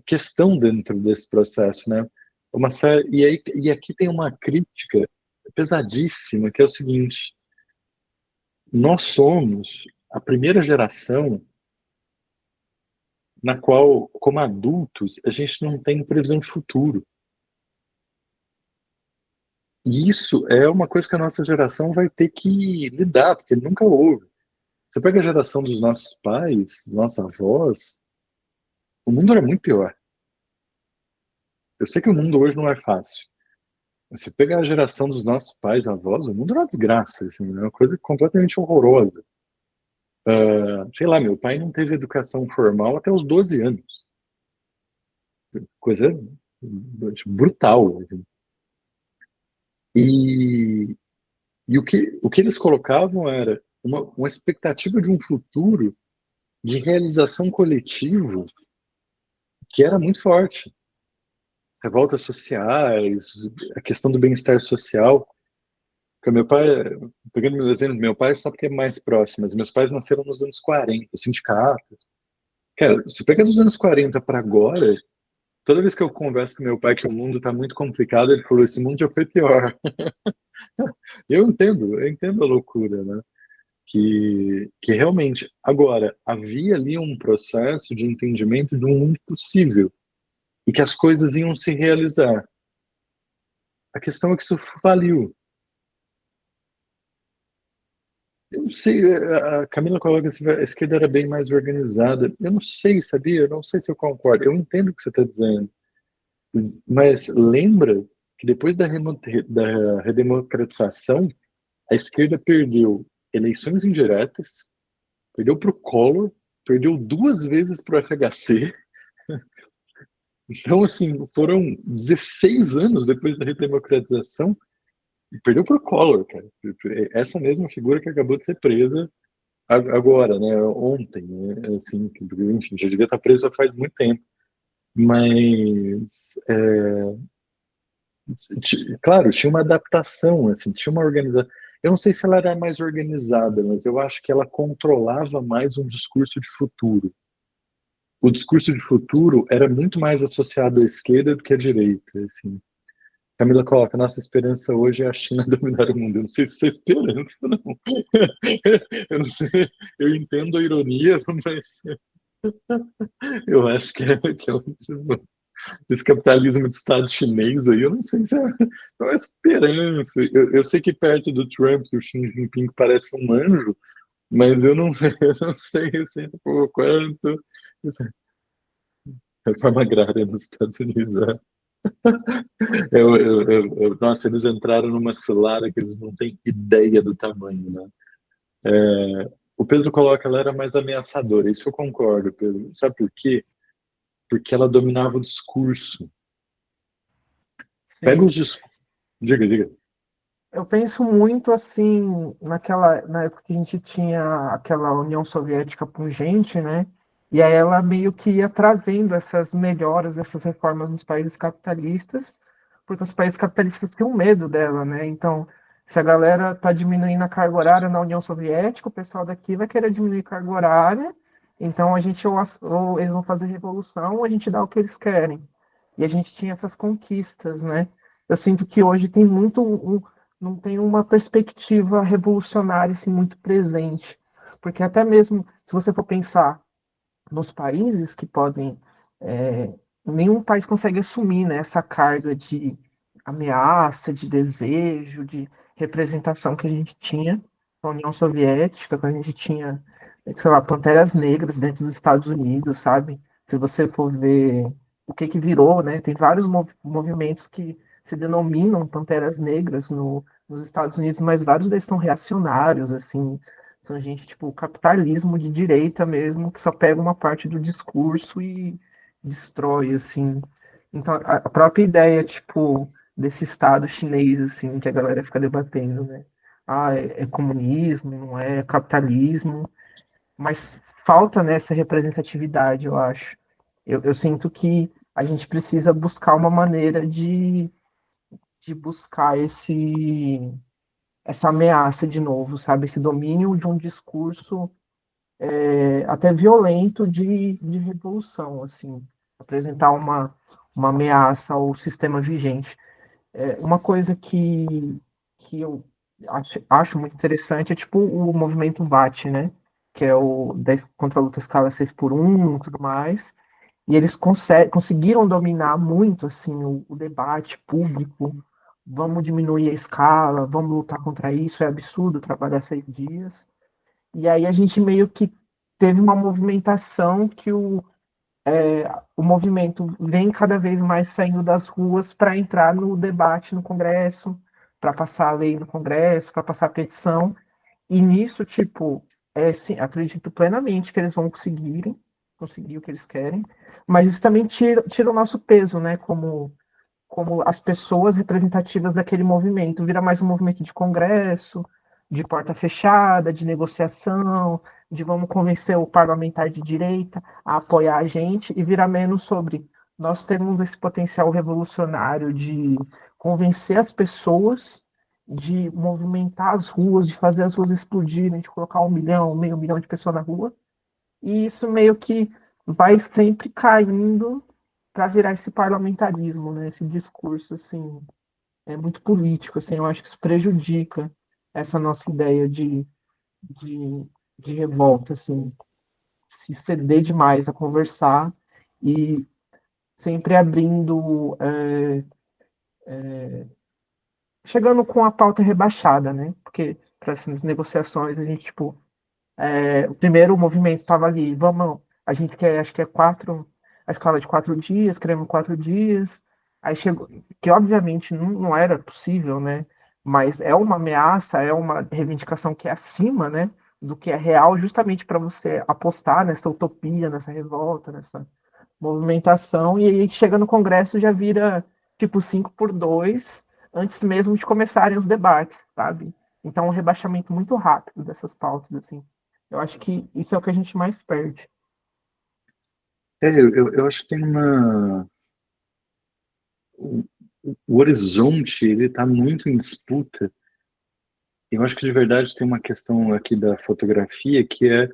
questão dentro desse processo, né? E aqui tem uma crítica pesadíssima, que é o seguinte: nós somos a primeira geração na qual, como adultos, a gente não tem previsão de futuro. E isso é uma coisa que a nossa geração vai ter que lidar, porque nunca houve. Você pega a geração dos nossos pais, nossos avós, o mundo era muito pior. Eu sei que o mundo hoje não é fácil. Você pega a geração dos nossos pais, avós, o mundo era uma desgraça, assim, é uma coisa completamente horrorosa. Sei lá, meu pai não teve educação formal até os 12 anos. Coisa tipo, brutal. Assim. E, o que eles colocavam era uma expectativa de um futuro de realização coletiva que era muito forte. Revoltas sociais, a questão do bem-estar social. Porque meu pai, pegando meu exemplo do meu pai, só porque é mais próximo, mas meus pais nasceram nos anos 40, o sindicato. Cara, se pega dos anos 40 para agora, toda vez que eu converso com meu pai que o mundo está muito complicado, ele falou: esse mundo já foi pior. Eu entendo a loucura, né? Que realmente, agora, havia ali um processo de entendimento de um mundo possível e que as coisas iam se realizar. A questão é que isso faliu. Eu não sei, a Camila coloca assim, a esquerda era bem mais organizada. Eu não sei, sabia? Eu não sei se eu concordo. Eu entendo o que você está dizendo. Mas lembra que depois da redemocratização, a esquerda perdeu eleições indiretas, perdeu para o Collor, perdeu 2 vezes para o FHC. Então, assim, foram 16 anos depois da redemocratização e perdeu para o Collor, cara. Essa mesma figura que acabou de ser presa agora, né? Ontem, né? Assim, enfim, já devia estar preso faz muito tempo. Mas, claro, tinha uma adaptação, assim, tinha uma organização. Eu não sei se ela era mais organizada, mas eu acho que ela controlava mais um discurso de futuro. O discurso de futuro era muito mais associado à esquerda do que à direita, assim. Camila coloca, nossa esperança hoje é a China dominar o mundo. Eu não sei se isso é esperança, não. Eu não sei, eu entendo a ironia, mas eu acho que é esse capitalismo de Estado chinês aí, eu não sei se é uma esperança. Eu sei que perto do Trump, o Xi Jinping parece um anjo, mas eu não, eu não sei assim, por quanto. Reforma agrária nos Estados Unidos. Nossa, eles entraram numa cilada que eles não têm ideia do tamanho, né? O Pedro coloca ela era mais ameaçadora, isso eu concordo, Pedro. Sabe por quê? Porque ela dominava o discurso. Pega Sim. os discursos. Diga, diga. Eu penso muito assim na época que a gente tinha aquela União Soviética pungente, né? E aí ela meio que ia trazendo essas melhoras, essas reformas nos países capitalistas, porque os países capitalistas tinham medo dela, né? Então, se a galera tá diminuindo a carga horária na União Soviética, o pessoal daqui vai querer diminuir a carga horária, então a gente ou eles vão fazer revolução, ou a gente dá o que eles querem. E a gente tinha essas conquistas, né? Eu sinto que hoje tem não tem uma perspectiva revolucionária assim, muito presente, porque até mesmo se você for pensar nos países que podem. é, Nenhum país consegue assumir, né, essa carga de ameaça, de desejo, de representação que a gente tinha na União Soviética, quando a gente tinha, sei lá, Panteras Negras dentro dos Estados Unidos, sabe? Se você for ver o que que virou, né, tem vários movimentos que se denominam Panteras Negras nos Estados Unidos, mas vários deles são reacionários, assim, são gente, tipo, capitalismo de direita mesmo, que só pega uma parte do discurso e destrói, assim. Então, a própria ideia, tipo, desse Estado chinês, assim, que a galera fica debatendo, né? Ah, é comunismo, não é capitalismo, mas falta nessa representatividade, eu acho. Eu sinto que a gente precisa buscar uma maneira de buscar essa ameaça de novo, sabe? Esse domínio de um discurso até violento de revolução, assim, apresentar uma ameaça ao sistema vigente. Uma coisa que eu acho muito interessante é tipo o movimento VAT, né? Que é o 10 contra a luta à escala 6 por 1 e tudo mais. E eles conseguiram dominar muito assim o debate público. Vamos diminuir a escala, vamos lutar contra isso, é absurdo trabalhar 6 dias. E aí a gente meio que teve uma movimentação que o movimento vem cada vez mais saindo das ruas para entrar no debate no Congresso, para passar a lei no Congresso, para passar a petição. E nisso, tipo, sim, acredito plenamente que eles vão conseguir o que eles querem, mas isso também tira o nosso peso, né, como as pessoas representativas daquele movimento. Vira mais um movimento de congresso, de porta fechada, de negociação, de vamos convencer o parlamentar de direita a apoiar a gente, e vira menos sobre nós temos esse potencial revolucionário de convencer as pessoas, de movimentar as ruas, de fazer as ruas explodirem, de colocar 1 milhão, meio milhão de pessoas na rua, e isso meio que vai sempre caindo para virar esse parlamentarismo, né? Esse discurso assim, é muito político, assim, eu acho que isso prejudica essa nossa ideia de, de revolta, assim, se ceder demais a conversar e sempre abrindo, chegando com a pauta rebaixada, né? Porque para essas negociações a gente tipo o primeiro movimento estava ali, vamos, a gente quer, acho que é a escala de 4 dias, queremos 4 dias, aí chegou, que obviamente não era possível, né? Mas é uma ameaça, é uma reivindicação que é acima, né? Do que é real, justamente para você apostar nessa utopia, nessa revolta, nessa movimentação, e aí chega no Congresso já vira tipo 5 por 2 antes mesmo de começarem os debates, sabe? Então, um rebaixamento muito rápido dessas pautas, assim. Eu acho que isso é o que a gente mais perde. Eu acho que tem uma. O, o horizonte, ele está muito em disputa. Eu acho que de verdade tem uma questão aqui da fotografia que é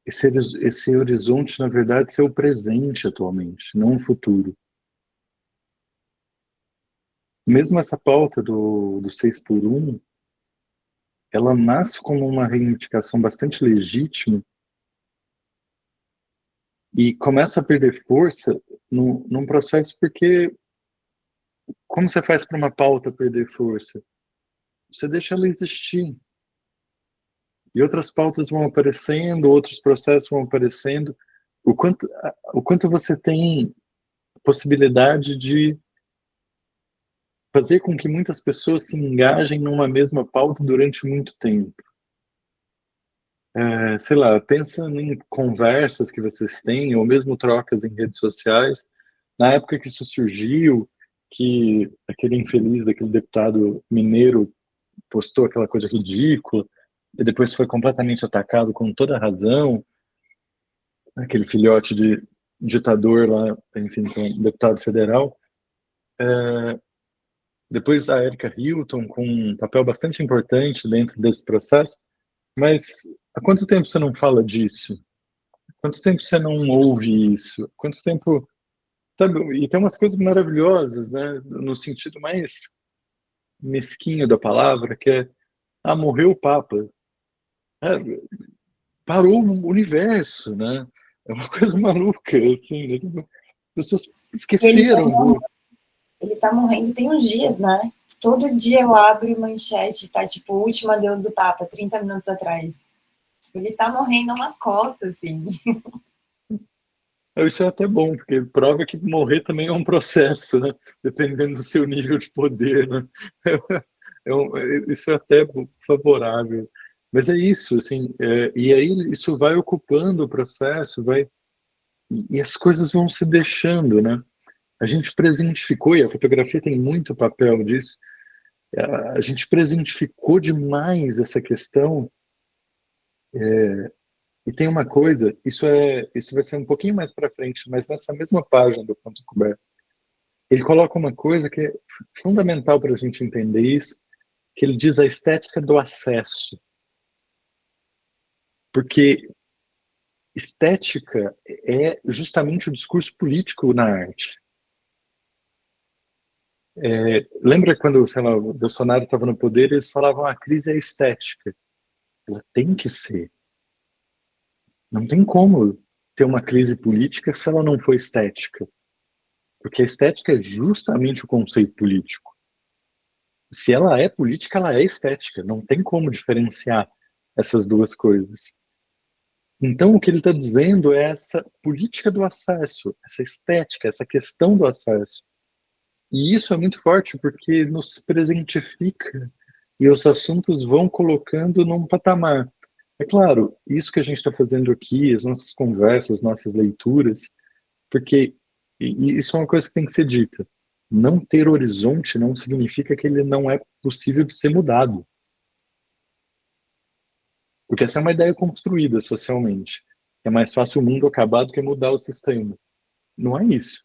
esse horizonte, na verdade, ser o presente atualmente, não o futuro. Mesmo essa pauta do 6 por 1, ela nasce como uma reivindicação bastante legítima e começa a perder força num processo porque como você faz para uma pauta perder força? Você deixa ela existir. E outras pautas vão aparecendo, outros processos vão aparecendo. O quanto você tem possibilidade de fazer com que muitas pessoas se engajem numa mesma pauta durante muito tempo. Sei lá, pensa em conversas que vocês têm, ou mesmo trocas em redes sociais. Na época que isso surgiu, que aquele infeliz daquele deputado mineiro postou aquela coisa ridícula, e depois foi completamente atacado com toda a razão, aquele filhote de ditador lá, enfim, que é um deputado federal. Depois a Erika Hilton, com um papel bastante importante dentro desse processo. Mas há quanto tempo você não fala disso? Quanto tempo você não ouve isso? Quanto tempo... Sabe, e tem umas coisas maravilhosas, né? No sentido mais mesquinho da palavra, que é, morreu o Papa. É, parou o universo, né? É uma coisa maluca, assim, né? As pessoas esqueceram do... Ele tá morrendo tem uns dias, né? Todo dia eu abro manchete, tá tipo, o último adeus do Papa, 30 minutos atrás. Tipo, ele tá morrendo uma cota, assim. Isso é até bom, porque prova que morrer também é um processo, né? Dependendo do seu nível de poder, né? Isso é até favorável. Mas é isso, assim, e aí isso vai ocupando o processo, e as coisas vão se deixando, né? A gente presentificou, e a fotografia tem muito papel disso, a gente presentificou demais essa questão, e tem uma coisa, isso vai ser um pouquinho mais para frente, mas nessa mesma página do Ponto Coberto, ele coloca uma coisa que é fundamental para a gente entender isso, que ele diz a estética do acesso. Porque estética é justamente o discurso político na arte. Lembra quando, sei lá, o Bolsonaro estava no poder, eles falavam a crise é estética. Ela tem que ser. Não tem como ter uma crise política se ela não for estética. Porque a estética é justamente o conceito político. Se ela é política, ela é estética. Não tem como diferenciar essas duas coisas. Então, o que ele está dizendo é essa política do acesso, essa estética, essa questão do acesso. E isso é muito forte porque nos presentifica e os assuntos vão colocando num patamar. É claro, isso que a gente está fazendo aqui, as nossas conversas, nossas leituras, porque e isso é uma coisa que tem que ser dita. Não ter horizonte não significa que ele não é possível de ser mudado. Porque essa é uma ideia construída socialmente. É mais fácil o mundo acabar do que mudar o sistema. Não é isso.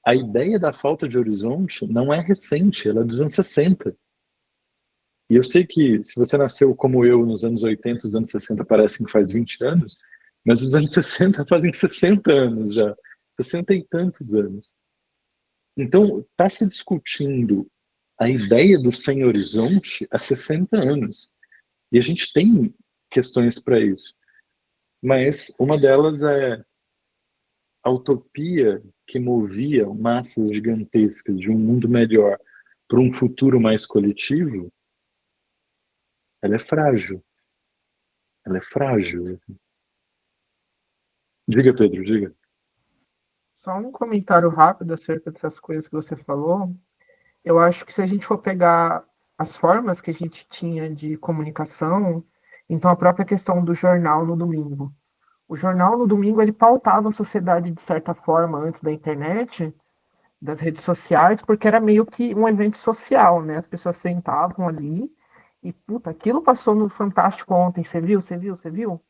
A ideia da falta de horizonte não é recente, ela é dos anos 60. E eu sei que se você nasceu como eu nos anos 80, os anos 60 parecem que faz 20 anos, mas os anos 60 fazem 60 anos já, 60 e tantos anos. Então, está se discutindo a ideia do sem horizonte há 60 anos. E a gente tem questões para isso. Mas uma delas é a utopia que movia massas gigantescas de um mundo melhor para um futuro mais coletivo, ela é frágil. Ela é frágil. Diga, Pedro, diga. Só um comentário rápido acerca dessas coisas que você falou. Eu acho que se a gente for pegar as formas que a gente tinha de comunicação, então a própria questão do jornal no domingo. O jornal no domingo ele pautava a sociedade de certa forma antes da internet, das redes sociais, porque era meio que um evento social, né? As pessoas sentavam ali e, puta, aquilo passou no Fantástico ontem, você viu, você viu, você viu?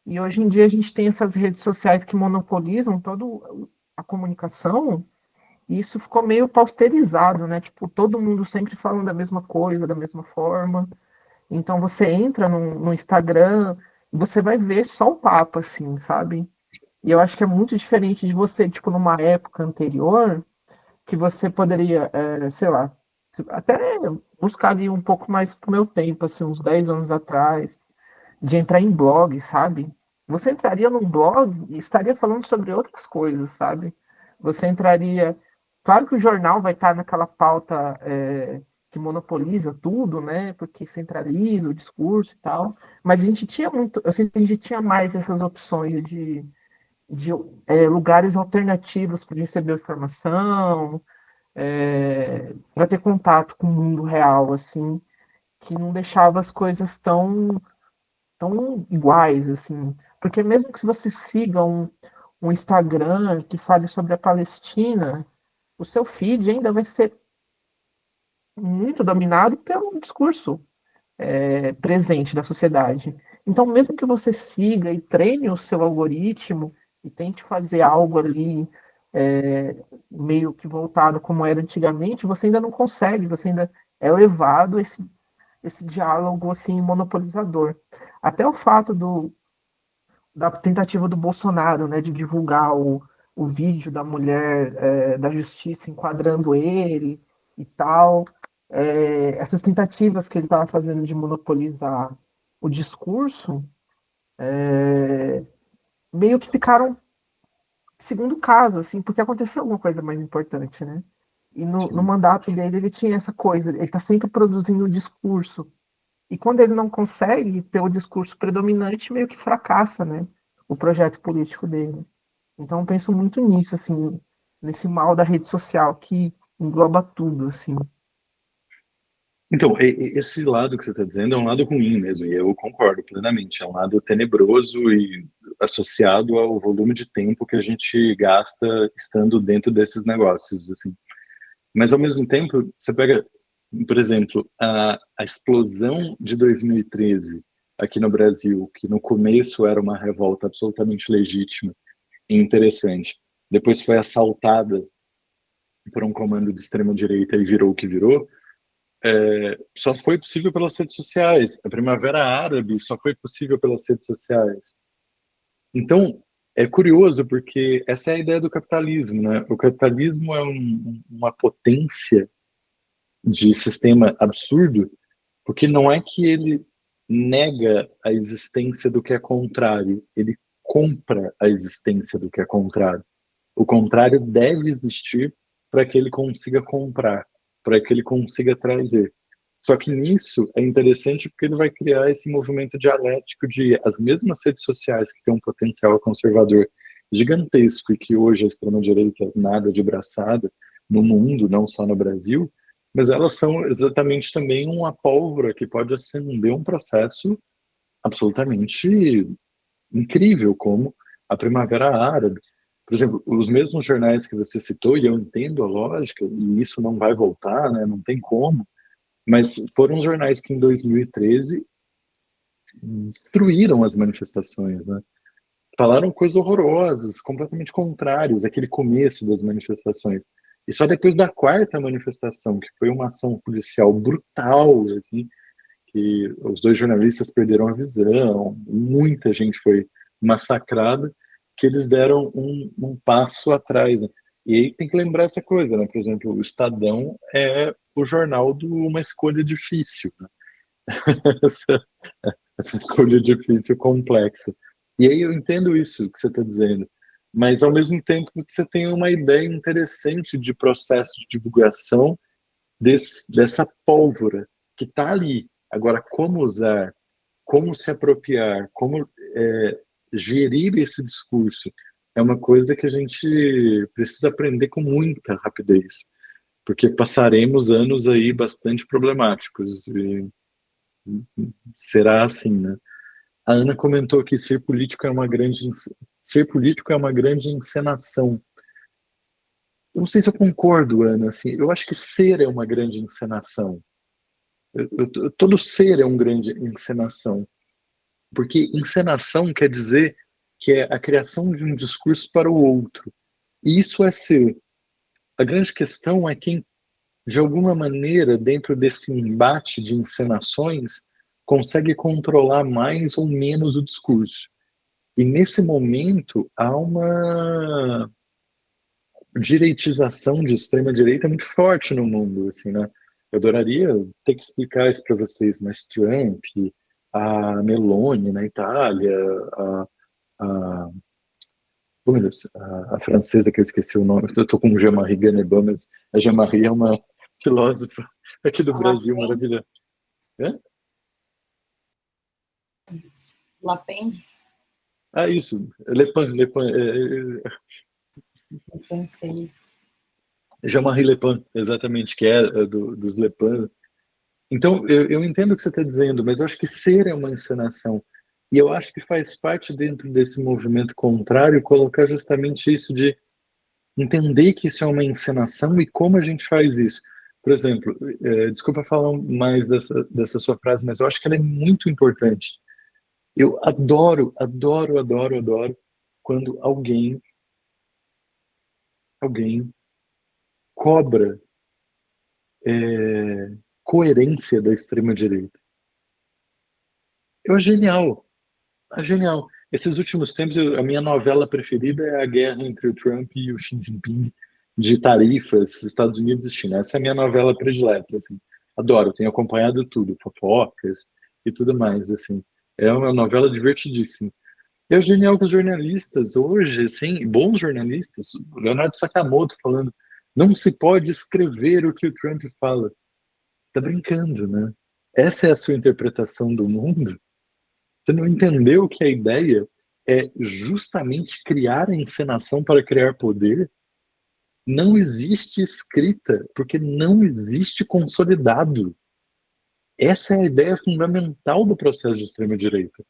E hoje em dia a gente tem essas redes sociais que monopolizam toda a comunicação, e isso ficou meio pausterizado, né? Tipo, todo mundo sempre falando da mesma coisa, da mesma forma. Então você entra no Instagram, você vai ver só o papo, assim, sabe? E eu acho que é muito diferente de você, tipo, numa época anterior, que você poderia, sei lá, até buscar ali um pouco mais pro meu tempo, assim, uns 10 anos atrás, de entrar em blog, sabe? Você entraria num blog e estaria falando sobre outras coisas, sabe? Você entraria. Claro que o jornal vai estar naquela pauta que monopoliza tudo, né? Porque centraliza o discurso e tal. Mas a gente tinha muito. Eu sinto que a gente tinha mais essas opções de lugares alternativos para receber informação, para ter contato com o mundo real, assim, que não deixava as coisas tão iguais, assim. Porque mesmo que você siga um Instagram que fale sobre a Palestina, o seu feed ainda vai ser muito dominado pelo discurso presente da sociedade. Então, mesmo que você siga e treine o seu algoritmo e tente fazer algo ali meio que voltado como era antigamente, você ainda não consegue, você ainda é levado a esse diálogo assim monopolizador. Até o fato da tentativa do Bolsonaro, né, de divulgar o vídeo da mulher da justiça enquadrando ele e tal, essas tentativas que ele estava fazendo de monopolizar o discurso, meio que ficaram segundo caso, assim, porque aconteceu alguma coisa mais importante, né? E no Sim. mandato dele, ele tinha essa coisa, ele está sempre produzindo um discurso. E quando ele não consegue ter o discurso predominante, meio que fracassa, né? O projeto político dele. Então, eu penso muito nisso, assim, nesse mal da rede social que engloba tudo, assim. Então, esse lado que você está dizendo é um lado ruim mesmo, e eu concordo plenamente. É um lado tenebroso e associado ao volume de tempo que a gente gasta estando dentro desses negócios, assim. Mas, ao mesmo tempo, você pega, por exemplo, a explosão de 2013 aqui no Brasil, que no começo era uma revolta absolutamente legítima e interessante, depois foi assaltada por um comando de extrema-direita e virou o que virou, só foi possível pelas redes sociais. A Primavera Árabe só foi possível pelas redes sociais. Então, é curioso porque essa é a ideia do capitalismo, né? O capitalismo é uma potência de sistema absurdo, porque não é que ele nega a existência do que é contrário, ele compra a existência do que é contrário. O contrário deve existir para que ele consiga comprar, para que ele consiga trazer. Só que nisso é interessante porque ele vai criar esse movimento dialético de as mesmas redes sociais que têm um potencial conservador gigantesco e que hoje a extrema-direita é nada de braçada no mundo, não só no Brasil, mas elas são exatamente também uma pólvora que pode acender um processo absolutamente incrível, como a Primavera Árabe. Por exemplo, os mesmos jornais que você citou, e eu entendo a lógica, e isso não vai voltar, né, não tem como, mas foram jornais que em 2013 destruíram as manifestações, né? Falaram coisas horrorosas, completamente contrários àquele começo das manifestações. E só depois da quarta manifestação, que foi uma ação policial brutal, assim, que os dois jornalistas perderam a visão, muita gente foi massacrada, que eles deram um passo atrás, né? E aí tem que lembrar essa coisa, né? Por exemplo, o Estadão é o jornal de uma escolha difícil, né? essa, essa escolha difícil, complexa. E aí eu entendo isso que você está dizendo, mas ao mesmo tempo você tem uma ideia interessante de processo de divulgação dessa pólvora que está ali. Agora, como usar, como se apropriar, como gerir esse discurso, é uma coisa que a gente precisa aprender com muita rapidez, porque passaremos anos aí bastante problemáticos. E será assim, né? A Ana comentou que ser político é uma grande encenação. Eu não sei se eu concordo, Ana. Assim, eu acho que ser é uma grande encenação. Todo ser é uma grande encenação, porque encenação quer dizer que é a criação de um discurso para o outro. E isso é ser. A grande questão é quem, de alguma maneira, dentro desse embate de encenações, consegue controlar mais ou menos o discurso. E nesse momento há uma direitização de extrema direita muito forte no mundo, assim, né? Eu adoraria ter que explicar isso para vocês, mas Trump, a Meloni na Itália, a, oh, meu Deus, a francesa que eu esqueci o nome, eu tô com Jean-Marie Ganneban, mas a Jean-Marie é uma filósofa aqui do La Brasil Pen, maravilhosa. Hã? La Pen, Ah, isso, Le Pen, Le Pen, em francês. Jean-Marie Le Pen, exatamente, que é dos Le Pen. Então, eu entendo o que você está dizendo, mas eu acho que ser é uma encenação. E eu acho que faz parte dentro desse movimento contrário colocar justamente isso de entender que isso é uma encenação e como a gente faz isso. Por exemplo, desculpa falar mais dessa sua frase, mas eu acho que ela é muito importante. Eu adoro, adoro, adoro, adoro quando alguém alguém cobra coerência da extrema-direita. Eu acho genial. É genial. Esses últimos tempos, a minha novela preferida é a guerra entre o Trump e o Xi Jinping de tarifas, Estados Unidos e China. Essa é a minha novela predileta, assim. Adoro, tenho acompanhado tudo, fofocas e tudo mais, assim. É uma novela divertidíssima. E é genial que os jornalistas hoje, assim, bons jornalistas, o Leonardo Sakamoto falando, não se pode escrever o que o Trump fala. Tá brincando, né? Essa é a sua interpretação do mundo? Você não entendeu que a ideia é justamente criar a encenação para criar poder? Não existe escrita, porque não existe consolidado. Essa é a ideia fundamental do processo de extrema-direita.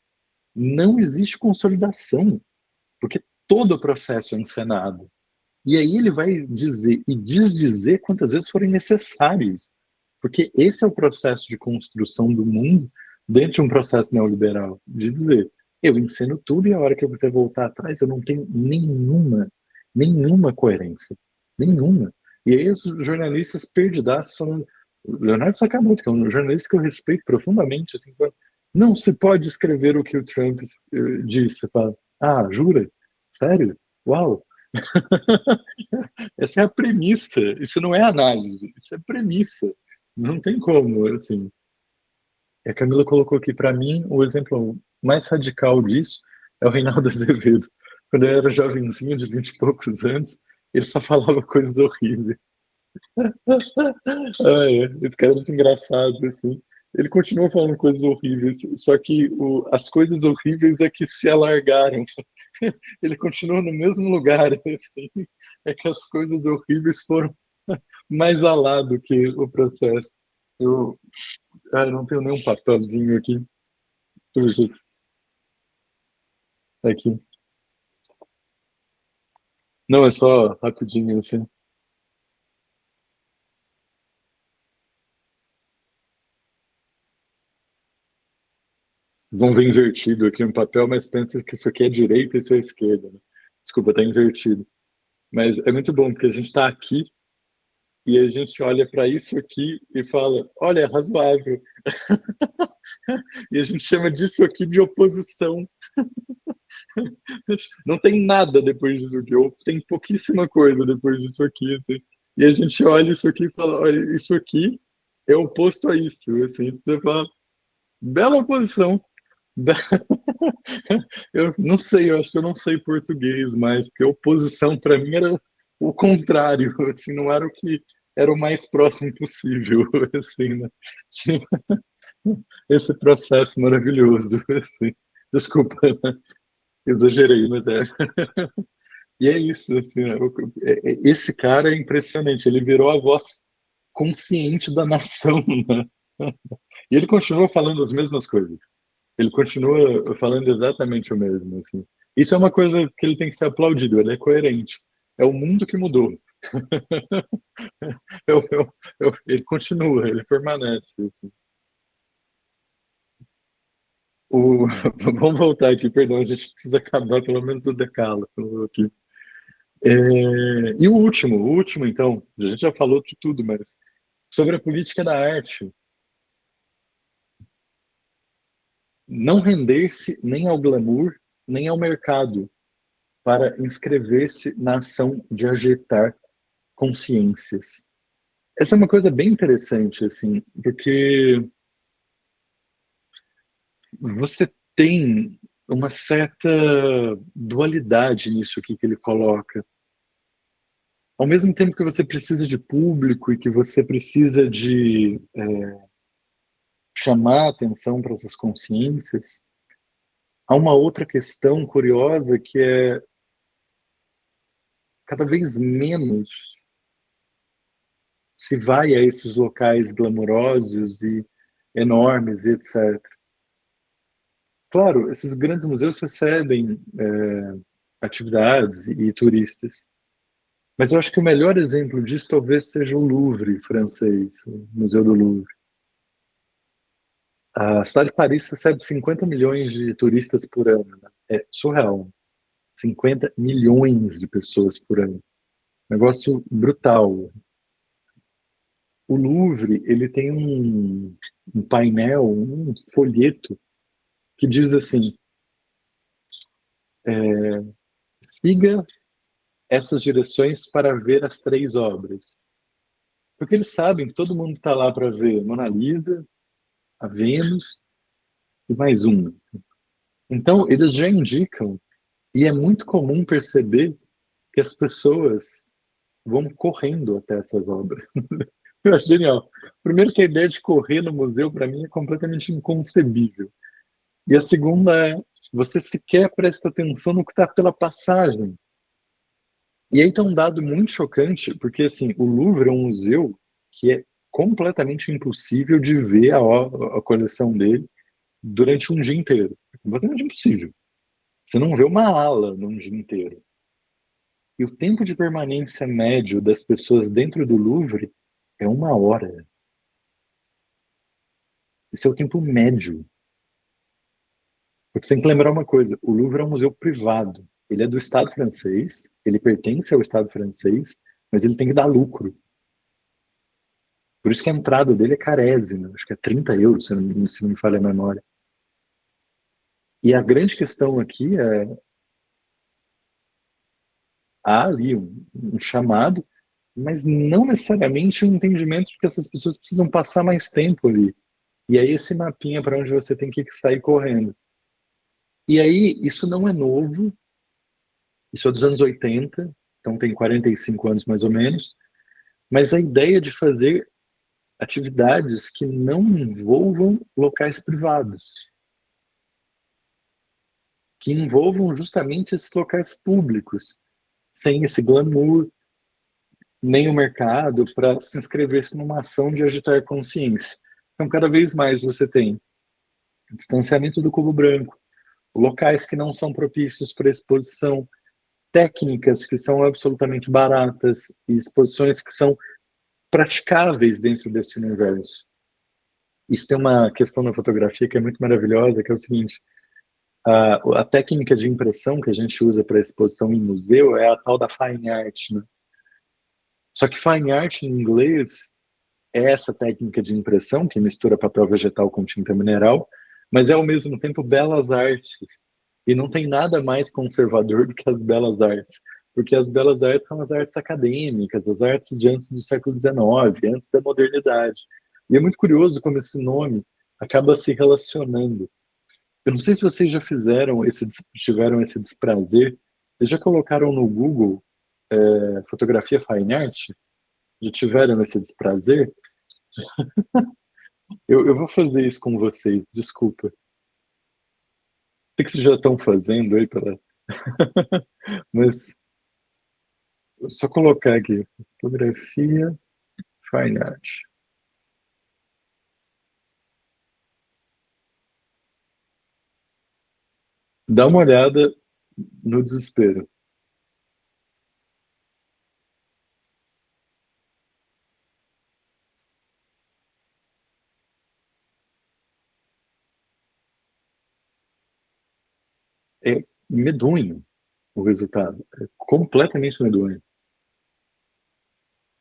Não existe consolidação, porque todo o processo é encenado. E aí ele vai dizer e desdizer quantas vezes forem necessários, porque esse é o processo de construção do mundo dentro de um processo neoliberal, de dizer, eu ensino tudo e a hora que eu quiser voltar atrás eu não tenho nenhuma coerência, nenhuma. E aí os jornalistas perdidaços falando, Leonardo Sakamoto, que é um jornalista que eu respeito profundamente, assim, não se pode escrever o que o Trump disse. Você fala, ah, jura? Sério? Uau! Essa é a premissa, isso não é análise, isso é premissa. Não tem como, assim. A Camila colocou aqui para mim o exemplo mais radical disso é o Reinaldo Azevedo. Quando eu era jovenzinho, de 20 e poucos anos, ele só falava coisas horríveis. Esse cara é muito engraçado, assim. Ele continua falando coisas horríveis, só que as coisas horríveis é que se alargaram. Ele continua no mesmo lugar, assim. É que as coisas horríveis foram mais alá do que o processo. Eu, eu não tenho nenhum papelzinho aqui. Aqui. Não, é só rapidinho, assim. Vão ver invertido aqui no papel, mas pensa que isso aqui é direita e isso é esquerda, né? Desculpa, tá invertido. Mas é muito bom, porque a gente está aqui e a gente olha para isso aqui e fala, olha, é razoável. E a gente chama disso aqui de oposição. Não tem nada depois disso aqui, ou tem pouquíssima coisa depois disso aqui, assim. E a gente olha isso aqui e fala, olha, isso aqui é oposto a isso, assim. Você fala, bela oposição. Eu não sei, eu acho que eu não sei português mais, porque oposição para mim era o contrário, assim, não era o que era o mais próximo possível, assim, né? Tinha esse processo maravilhoso, assim. Desculpa, exagerei, mas é. E é isso, assim, esse cara é impressionante, ele virou a voz consciente da nação, né? E ele continua falando as mesmas coisas. Ele continua falando exatamente o mesmo, assim. Isso é uma coisa que ele tem que ser aplaudido, ele é coerente. É o mundo que mudou. Ele continua, ele permanece. Assim. O, vamos voltar aqui, perdão, a gente precisa acabar pelo menos o decálogo aqui. E o último, então, a gente já falou de tudo, mas sobre a política da arte. Não render-se nem ao glamour, nem ao mercado, para inscrever-se na ação de agitar consciências. Essa é uma coisa bem interessante, assim, porque você tem uma certa dualidade nisso aqui que ele coloca. Ao mesmo tempo que você precisa de público e que você precisa de chamar atenção para essas consciências, há uma outra questão curiosa que é cada vez menos se vai a esses locais glamurosos e enormes, e etc. Claro, esses grandes museus recebem atividades e turistas, mas eu acho que o melhor exemplo disso talvez seja o Louvre francês, o Museu do Louvre. A cidade de Paris recebe 50 milhões de turistas por ano, né? É surreal. 50 milhões de pessoas por ano. Negócio brutal. O Louvre, ele tem um painel, um folheto, que diz assim, siga essas direções para ver as 3 obras. Porque eles sabem que todo mundo está lá para ver Mona Lisa, a Vênus e mais uma. Então, eles já indicam, e é muito comum perceber que as pessoas vão correndo até essas obras. Eu acho genial. Primeiro que a ideia de correr no museu, para mim, é completamente inconcebível. E a segunda é, você sequer presta atenção no que está pela passagem. E aí tem um dado muito chocante, porque assim, o Louvre é um museu que é completamente impossível de ver a coleção dele durante um dia inteiro. É completamente impossível. Você não vê uma ala num dia inteiro. E o tempo de permanência médio das pessoas dentro do Louvre é 1 hora. Esse é o tempo médio. Porque você tem que lembrar uma coisa, o Louvre é um museu privado. Ele é do Estado francês, ele pertence ao Estado francês, mas ele tem que dar lucro. Por isso que a entrada dele é carésima, acho que é 30 euros, se não me falha a memória. E a grande questão aqui é, há ali um chamado, mas não necessariamente um entendimento de que essas pessoas precisam passar mais tempo ali. E aí esse mapinha para onde você tem que sair correndo. E aí, isso não é novo, isso é dos anos 80, então tem 45 anos mais ou menos, mas a ideia de fazer atividades que não envolvam locais privados, que envolvam justamente esses locais públicos, sem esse glamour, nem o mercado para se inscrever-se numa ação de agitar consciência. Então, cada vez mais você tem distanciamento do cubo branco, locais que não são propícios para exposição, técnicas que são absolutamente baratas e exposições que são praticáveis dentro desse universo. Isso tem uma questão na fotografia que é muito maravilhosa, que é o seguinte, a técnica de impressão que a gente usa para exposição em museu é a tal da fine art, né? Só que fine art em inglês é essa técnica de impressão que mistura papel vegetal com tinta mineral, mas é ao mesmo tempo belas artes. E não tem nada mais conservador do que as belas artes, porque as belas artes são as artes acadêmicas, as artes de antes do século XIX, antes da modernidade. E é muito curioso como esse nome acaba se relacionando. Eu não sei se vocês já tiveram esse desprazer, vocês já colocaram no Google fotografia fine art? Já tiveram esse desprazer? Eu vou fazer isso com vocês, desculpa. Sei que vocês já estão fazendo aí, mas só colocar aqui, fotografia fine art. Dá uma olhada no desespero. É medonho o resultado. É completamente medonho.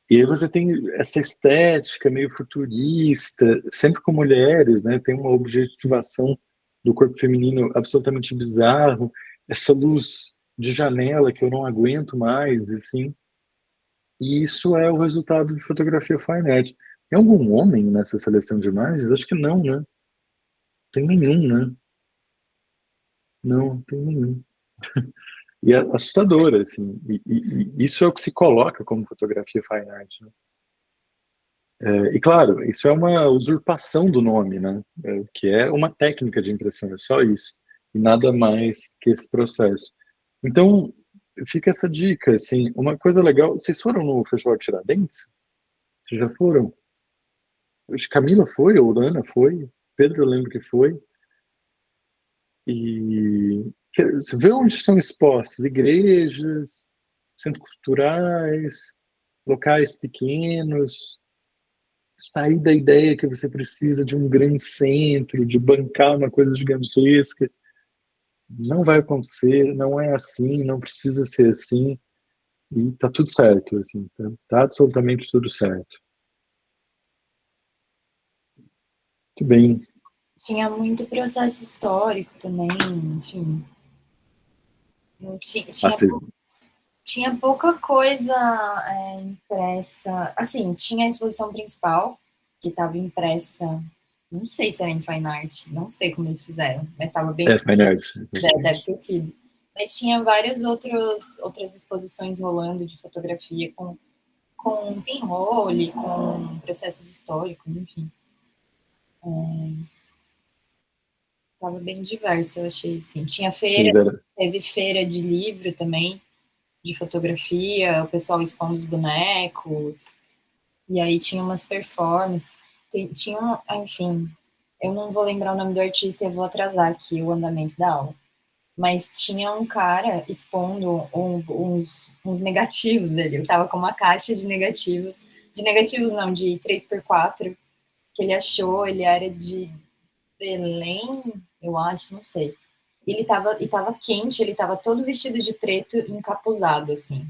E aí você tem essa estética meio futurista, sempre com mulheres, né? Tem uma objetivação do corpo feminino absolutamente bizarro, essa luz de janela que eu não aguento mais, assim. E isso é o resultado de fotografia fine art. Tem algum homem nessa seleção de imagens? Acho que não, né? Tem nenhum, né? Não, tem nenhum. E é assustador, assim. E isso é o que se coloca como fotografia fine art, né? E claro, isso é uma usurpação do nome, né? Que é uma técnica de impressão, é só isso. E nada mais que esse processo. Então, fica essa dica, assim, uma coisa legal. Vocês foram no Festival Tiradentes? Vocês já foram? Acho que Camila foi, ou Ana foi, Pedro eu lembro que foi. Você vê onde são expostos? Igrejas, centros culturais, locais pequenos. Sair da ideia que você precisa de um grande centro, de bancar uma coisa gigantesca. Não vai acontecer, não é assim, não precisa ser assim. E tá tudo certo, assim, tá absolutamente tudo certo. Muito bem. Tinha muito processo histórico também, enfim. Não Ah, você, tinha pouca coisa impressa. Assim, tinha a exposição principal, que estava impressa. Não sei se era em Fine Art, não sei como eles fizeram, mas estava bem. Fine Art. Deve ter sido. Mas tinha várias outras exposições rolando de fotografia com pinhole, com processos históricos, enfim. Tava bem diverso, eu achei, assim. Tinha feira, teve feira de livro também, de fotografia, o pessoal expondo os bonecos, e aí tinha umas performances, tinha, enfim, eu não vou lembrar o nome do artista, eu vou atrasar aqui o andamento da aula, mas tinha um cara expondo uns negativos dele, eu tava com uma caixa de negativos não, de 3x4, que ele achou, ele era de Belém, eu acho, não sei. E tava quente, ele tava todo vestido de preto, encapuzado, assim.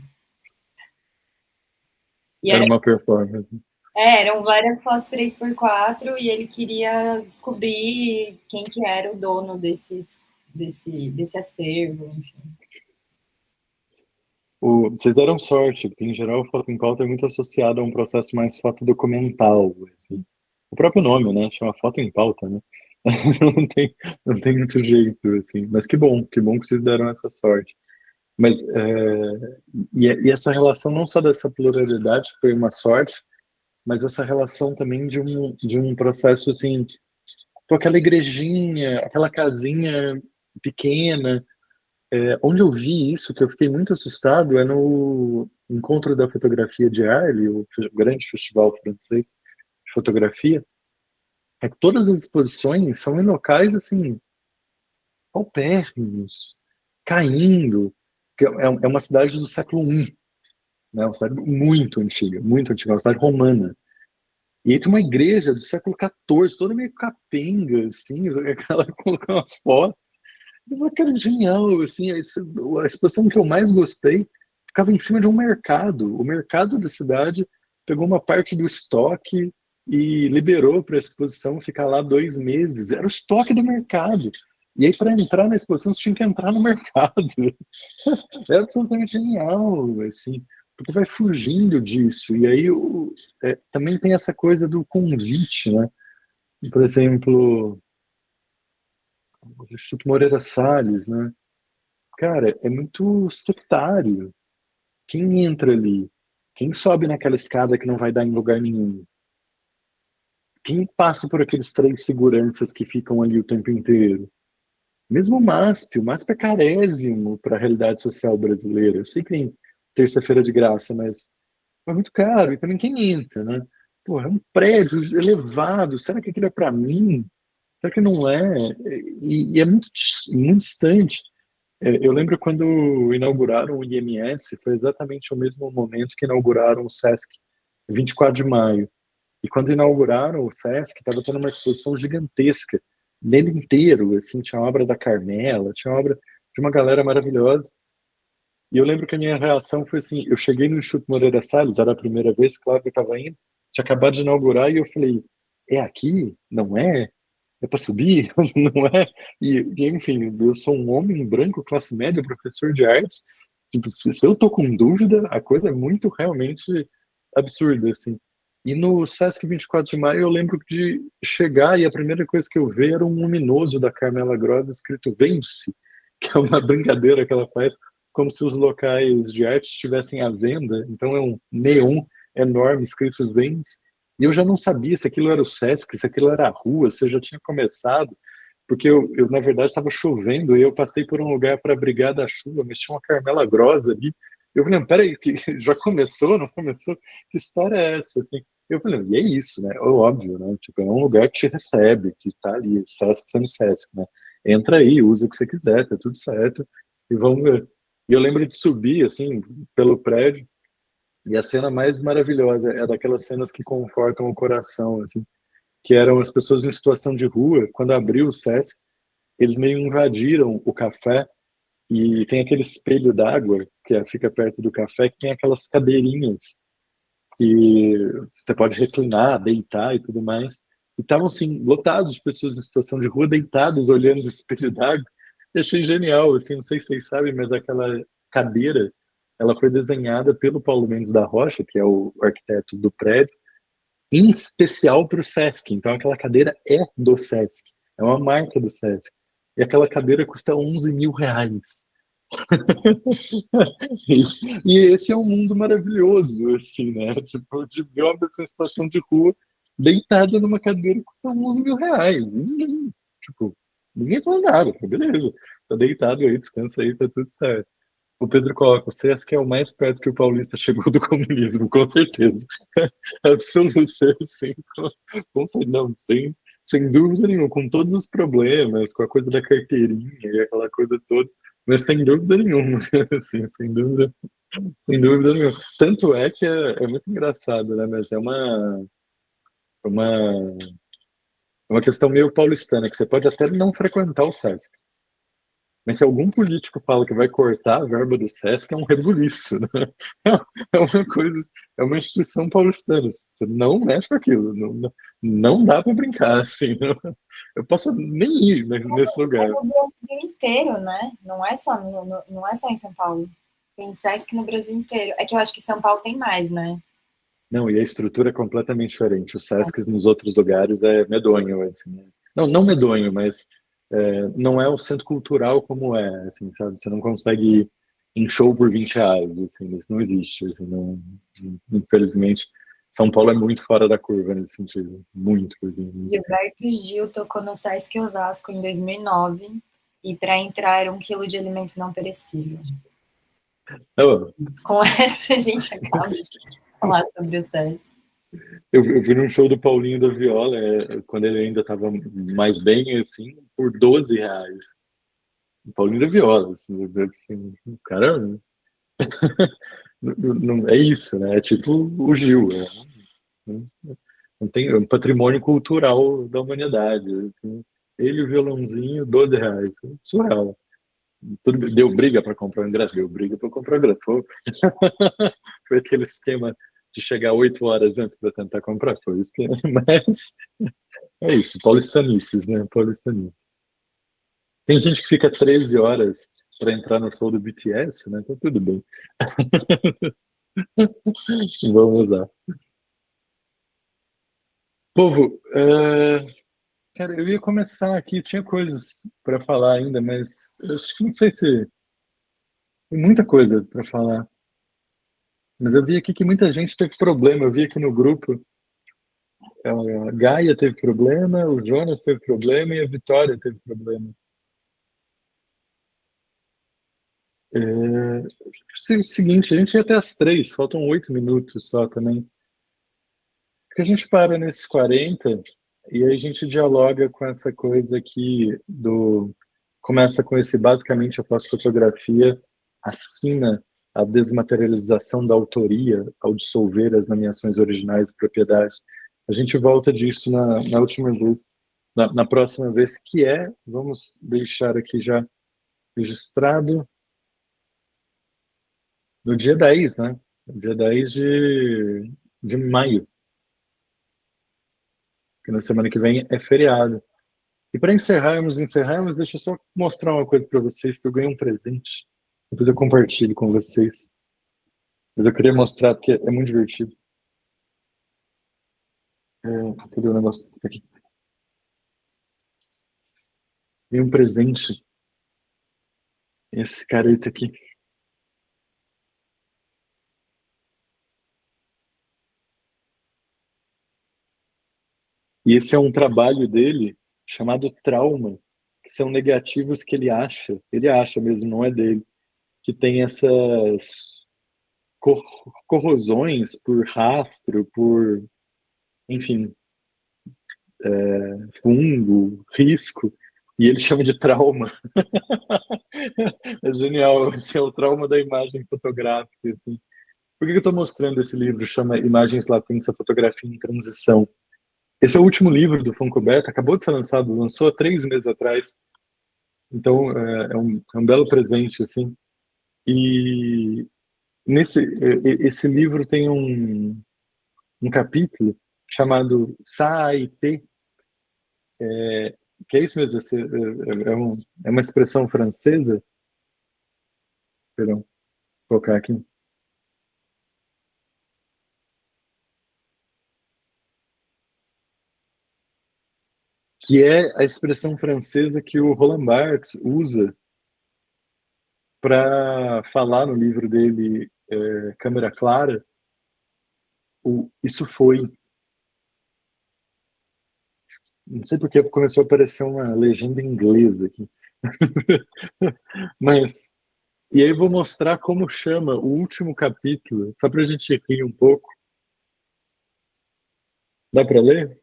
E Era uma performance. eram várias fotos 3x4 e ele queria descobrir quem que era o dono desse acervo, enfim. Vocês deram sorte, porque em geral o foto em pauta é muito associado a um processo mais fotodocumental, assim. O próprio nome, né? Chama foto em pauta, né? Não tem, não tem muito jeito, assim. Mas que bom que vocês deram essa sorte. Mas, e essa relação não só dessa pluralidade, que foi uma sorte, mas essa relação também de um processo, assim, com aquela igrejinha, aquela casinha pequena, onde eu vi isso, que eu fiquei muito assustado, é no Encontro da Fotografia de Arles, o grande festival francês de fotografia, é que todas as exposições são em locais, assim, paupérrimos, caindo, que é uma cidade do século I, né, uma cidade muito antiga, uma cidade romana. E aí tem uma igreja do século XIV, toda meio capenga, assim, ela colocou umas fotos. Eu falei, cara, genial, assim, a exposição que eu mais gostei ficava em cima de um mercado. O mercado da cidade pegou uma parte do estoque e liberou para a exposição ficar lá 2 meses. Era o estoque do mercado. E aí, para entrar na exposição, você tinha que entrar no mercado. É absolutamente genial, assim, porque vai fugindo disso. E aí também tem essa coisa do convite, né? Por exemplo, o Instituto Moreira Salles, né? Cara, é muito sectário. Quem entra ali? Quem sobe naquela escada que não vai dar em lugar nenhum? Quem passa por aqueles 3 seguranças que ficam ali o tempo inteiro? Mesmo o MASP é carésimo para a realidade social brasileira. Eu sei que tem terça-feira de graça, mas é muito caro. E também quem entra, né? Pô, é um prédio elevado. Será que aquilo é para mim? Será que não é? E é muito distante. Eu lembro quando inauguraram o IMS, foi exatamente o mesmo momento que inauguraram o Sesc, 24 de maio. E quando inauguraram o Sesc, estava tendo uma exposição gigantesca, nele inteiro, assim, tinha obra da Carmela, tinha obra de uma galera maravilhosa. E eu lembro que a minha reação foi assim, eu cheguei no Instituto Moreira Salles, era a primeira vez, claro que eu estava indo, tinha acabado de inaugurar, e eu falei, é aqui? Não é? É para subir? Não é? Enfim, eu sou um homem branco, classe média, professor de artes. Tipo, se eu tô com dúvida, a coisa é muito realmente absurda, assim. E no Sesc 24 de Maio eu lembro de chegar e a primeira coisa que eu vi era um luminoso da Carmela Grossa escrito Vende-se, que é uma brincadeira que ela faz, como se os locais de arte estivessem à venda. Então é um neon enorme escrito Vende-se. E eu já não sabia se aquilo era o Sesc, se aquilo era a rua, se eu já tinha começado, porque eu na verdade, estava chovendo e eu passei por um lugar para brigar da chuva, mas tinha uma Carmela Grossa ali. Eu falei, peraí, que já começou, não começou? Que história é essa? Assim, eu falei, e é isso, né? Óbvio, né? Tipo, é um lugar que te recebe, que tá ali, o Sesc sendo Sesc, né? Entra aí, usa o que você quiser, tá tudo certo, e vamos ver. E eu lembro de subir, assim, pelo prédio, e a cena mais maravilhosa é daquelas cenas que confortam o coração, assim, que eram as pessoas em situação de rua, quando abriu o Sesc, eles meio invadiram o café e tem aquele espelho d'água fica perto do café, que tem aquelas cadeirinhas que você pode reclinar, deitar e tudo mais. E estavam, assim, lotados de pessoas em situação de rua, deitadas, olhando o espelho d'água. E achei genial, assim, não sei se vocês sabem, mas aquela cadeira, ela foi desenhada pelo Paulo Mendes da Rocha, que é o arquiteto do prédio, em especial para o Sesc. Então, aquela cadeira é do Sesc, é uma marca do Sesc. E aquela cadeira custa R$ 11.000. E esse é um mundo maravilhoso, assim, né? Tipo, de ver uma pessoa em situação de rua deitada numa cadeira que custa R$ 11.000. Ninguém fala nada, beleza. Tá deitado aí, descansa aí, tá tudo certo. O Pedro coloca, o Sesc é o mais perto que o paulista chegou do comunismo, com certeza. Absoluto, sim, não, sem dúvida nenhuma, com todos os problemas, com a coisa da carteirinha e aquela coisa toda, mas sem dúvida nenhuma, assim, sem dúvida nenhuma. Tanto é que é muito engraçado, né? Mas é uma, uma questão meio paulistana, que você pode até não frequentar o Sesc. Mas se algum político fala que vai cortar a verba do Sesc, é um rebuliço, né? É uma coisa, é uma instituição paulistana. Você não mexe com aquilo, não dá para brincar, assim. Eu posso nem ir nesse lugar. É no Brasil inteiro, né? Não é só, não é só em São Paulo. Tem Sesc no Brasil inteiro. É que eu acho que São Paulo tem mais, né? Não, e a estrutura é completamente diferente. Os Sescs nos outros lugares é medonho, assim. Né? Não medonho, mas não é o centro cultural como é, assim, sabe? Você não consegue ir em show por R$ 20, assim, isso não existe, assim, infelizmente. São Paulo é muito fora da curva nesse sentido, muito. Assim. Gilberto Gil tocou no Sesc Osasco em 2009 e para entrar era 1 quilo de alimento não perecível. Oh. Com essa a gente acaba de falar sobre o Sesc. Eu vi num show do Paulinho da Viola, quando ele ainda estava mais bem, assim, por R$ 12. O Paulinho da Viola, assim, cara, não, é isso, né? É tipo o Gil, não tem um patrimônio cultural da humanidade, assim. Ele e o violãozinho, R$ 12, surreal. Tudo deu briga para comprar o ingresso, deu briga para comprar o ingresso. Foi aquele esquema de chegar 8 horas antes para tentar comprar, foi isso que. Mas é isso, paulistanices, né? Paulistanices. Tem gente que fica 13 horas para entrar no show do BTS, né? Então tudo bem. Vamos lá. Povo, cara, eu ia começar aqui, tinha coisas para falar ainda, mas eu acho que não sei se tem muita coisa para falar. Mas eu vi aqui que muita gente teve problema. Eu vi aqui no grupo, a Gaia teve problema, o Jonas teve problema e a Vitória teve problema. O seguinte, a gente ia até às 3, faltam 8 minutos só também. Porque a gente para nesses 40 e aí a gente dialoga com essa coisa aqui do... Começa com esse, basicamente, a pós-fotografia assina a desmaterialização da autoria ao dissolver as nomeações originais de propriedade. A gente volta disso na última vez, na próxima vez, que vamos deixar aqui já registrado, no dia 10, né? No dia 10 de maio, que na semana que vem é feriado. E para encerrarmos, deixa eu só mostrar uma coisa para vocês, que eu ganhei um presente. Depois eu compartilho com vocês. Mas eu queria mostrar porque é muito divertido. Cadê o negócio? Aqui. Ganhei um presente. Esse careta aqui. E esse é um trabalho dele chamado Trauma, que são negativos que ele acha mesmo, não é dele, que tem essas corrosões por rastro, por, enfim, fungo, risco, e ele chama de trauma. É genial, esse é o trauma da imagem fotográfica, assim. Por que eu estou mostrando esse livro? Chama Imagens Latentes, a Fotografia em Transição. Esse é o último livro do Funko Beta, acabou de ser lançado, lançou há 3 meses atrás. Então, é um belo presente, assim. E esse livro tem um capítulo chamado Saite, que é isso mesmo, é uma expressão francesa, perdão, vou colocar aqui, que é a expressão francesa que o Roland Barthes usa para falar no livro dele, Câmera Clara, isso foi. Não sei porque começou a aparecer uma legenda em inglês aqui. Mas, e aí eu vou mostrar como chama o último capítulo, só para a gente rir um pouco. Dá para ler?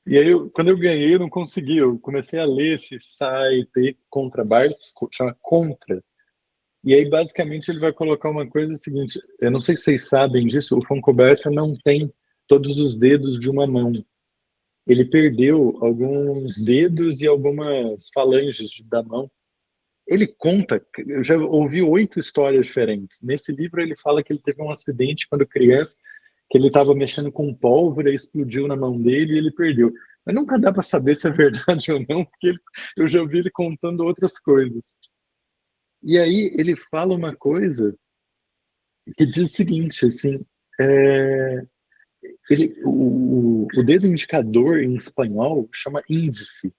E aí, quando eu ganhei, eu não consegui. Eu comecei a ler esse site contra Barthes, chama Contra. E aí, basicamente, ele vai colocar uma coisa seguinte: eu não sei se vocês sabem disso, o Funko Berta não tem todos os dedos de uma mão. Ele perdeu alguns dedos e algumas falanges da mão. Ele conta, eu já ouvi 8 histórias diferentes. Nesse livro ele fala que ele teve um acidente quando criança, que ele estava mexendo com pólvora, explodiu na mão dele e ele perdeu. Mas nunca dá para saber se é verdade ou não, porque eu já ouvi ele contando outras coisas. E aí ele fala uma coisa que diz o seguinte, assim, é, o dedo indicador em espanhol chama índice.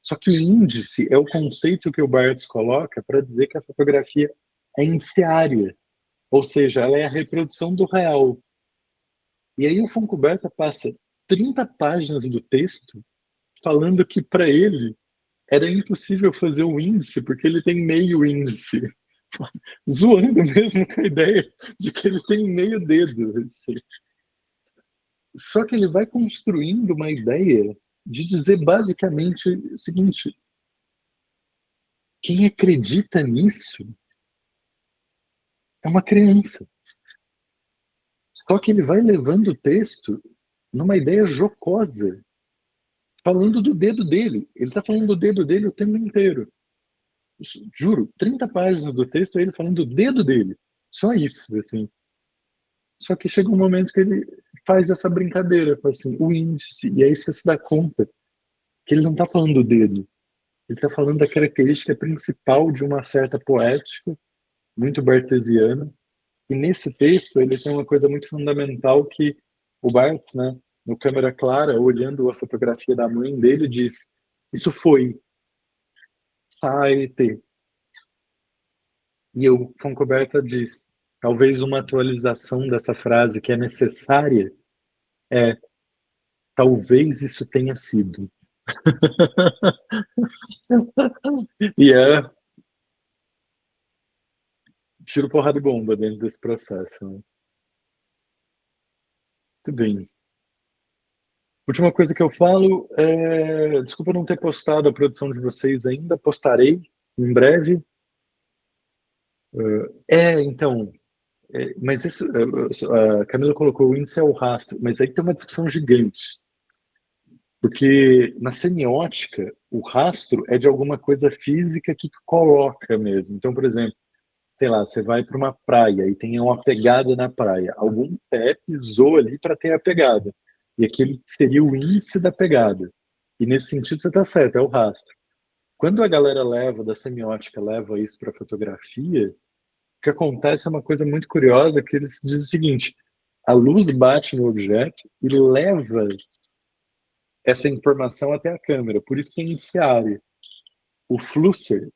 Só que índice é o conceito que o Barthes coloca para dizer que a fotografia é indiciária, ou seja, ela é a reprodução do real. E aí o Funko Beta passa 30 páginas do texto falando que para ele era impossível fazer o índice porque ele tem meio índice. Zoando mesmo com a ideia de que ele tem meio dedo. Assim. Só que ele vai construindo uma ideia de dizer basicamente o seguinte: quem acredita nisso é uma criança. Só que ele vai levando o texto numa ideia jocosa, falando do dedo dele. Ele está falando do dedo dele o tempo inteiro. Juro, 30 páginas do texto é ele falando do dedo dele. Só isso, assim. Só que chega um momento que ele faz essa brincadeira, assim, o índice, e aí você se dá conta que ele não está falando do dedo. Ele está falando da característica principal de uma certa poética, muito bartesiana. E nesse texto ele tem uma coisa muito fundamental que o Barthes, né, no Câmera Clara, olhando a fotografia da mãe dele, diz: isso foi Saete. E o Foncoberta diz: talvez uma atualização dessa frase que é necessária é: talvez isso tenha sido. E é tiro, porrada e bomba dentro desse processo. Né? Muito bem. Última coisa que eu falo é: desculpa não ter postado a produção de vocês ainda, postarei em breve. Então, mas a Camila colocou o índice é o rastro, mas aí tem uma discussão gigante. Porque na semiótica, o rastro é de alguma coisa física que coloca mesmo. Então, por exemplo, sei lá, você vai para uma praia e tem uma pegada na praia. Algum pé pisou ali para ter a pegada. E aquele seria o índice da pegada. E nesse sentido você está certo, é o rastro. Quando a galera da semiótica leva isso para a fotografia, o que acontece é uma coisa muito curiosa, que eles dizem o seguinte: a luz bate no objeto e leva essa informação até a câmera. Por isso que é iniciária. O Flusser,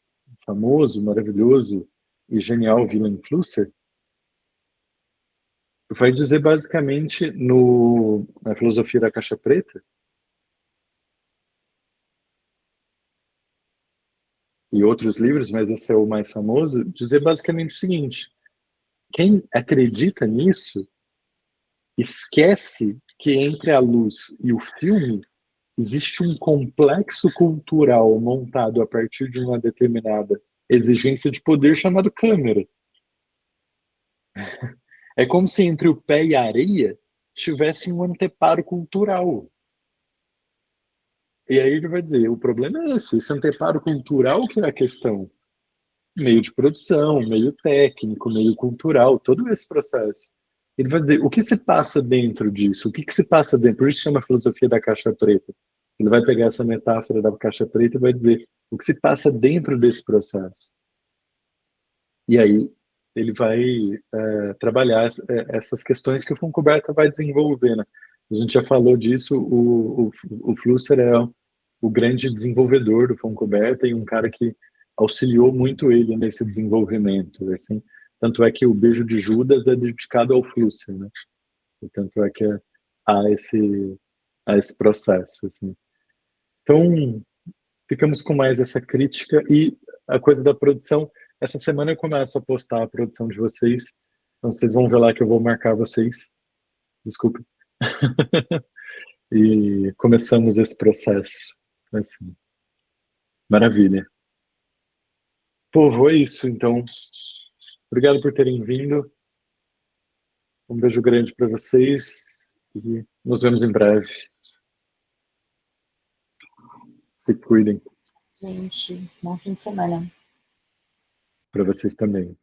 famoso, maravilhoso e genial Willem Flusser, vai dizer basicamente na filosofia da caixa preta e outros livros, mas esse é o mais famoso, dizer basicamente o seguinte: quem acredita nisso esquece que entre a luz e o filme existe um complexo cultural montado a partir de uma determinada exigência de poder chamado câmera. É como se entre o pé e a areia tivesse um anteparo cultural. E aí ele vai dizer, o problema é esse anteparo cultural que é a questão. Meio de produção, meio técnico, meio cultural, todo esse processo. Ele vai dizer, o que se passa dentro disso? O que se passa dentro? Por isso chama a filosofia da caixa preta. Ele vai pegar essa metáfora da caixa preta e vai dizer o que se passa dentro desse processo. E aí ele vai trabalhar essas questões que o Funcoberta vai desenvolver, né? A gente já falou disso, o Flusser é o grande desenvolvedor do Funcoberta e um cara que auxiliou muito ele nesse desenvolvimento, assim. Tanto é que o Beijo de Judas é dedicado ao Flusser, né? E tanto é que há esse processo, assim. Então, ficamos com mais essa crítica e a coisa da produção. Essa semana eu começo a postar a produção de vocês, então vocês vão ver lá que eu vou marcar vocês. Desculpe. E começamos esse processo. Assim, maravilha. Povo, é isso, então. Obrigado por terem vindo. Um beijo grande para vocês e nos vemos em breve. Se cuidem. Gente, bom fim de semana. Para vocês também.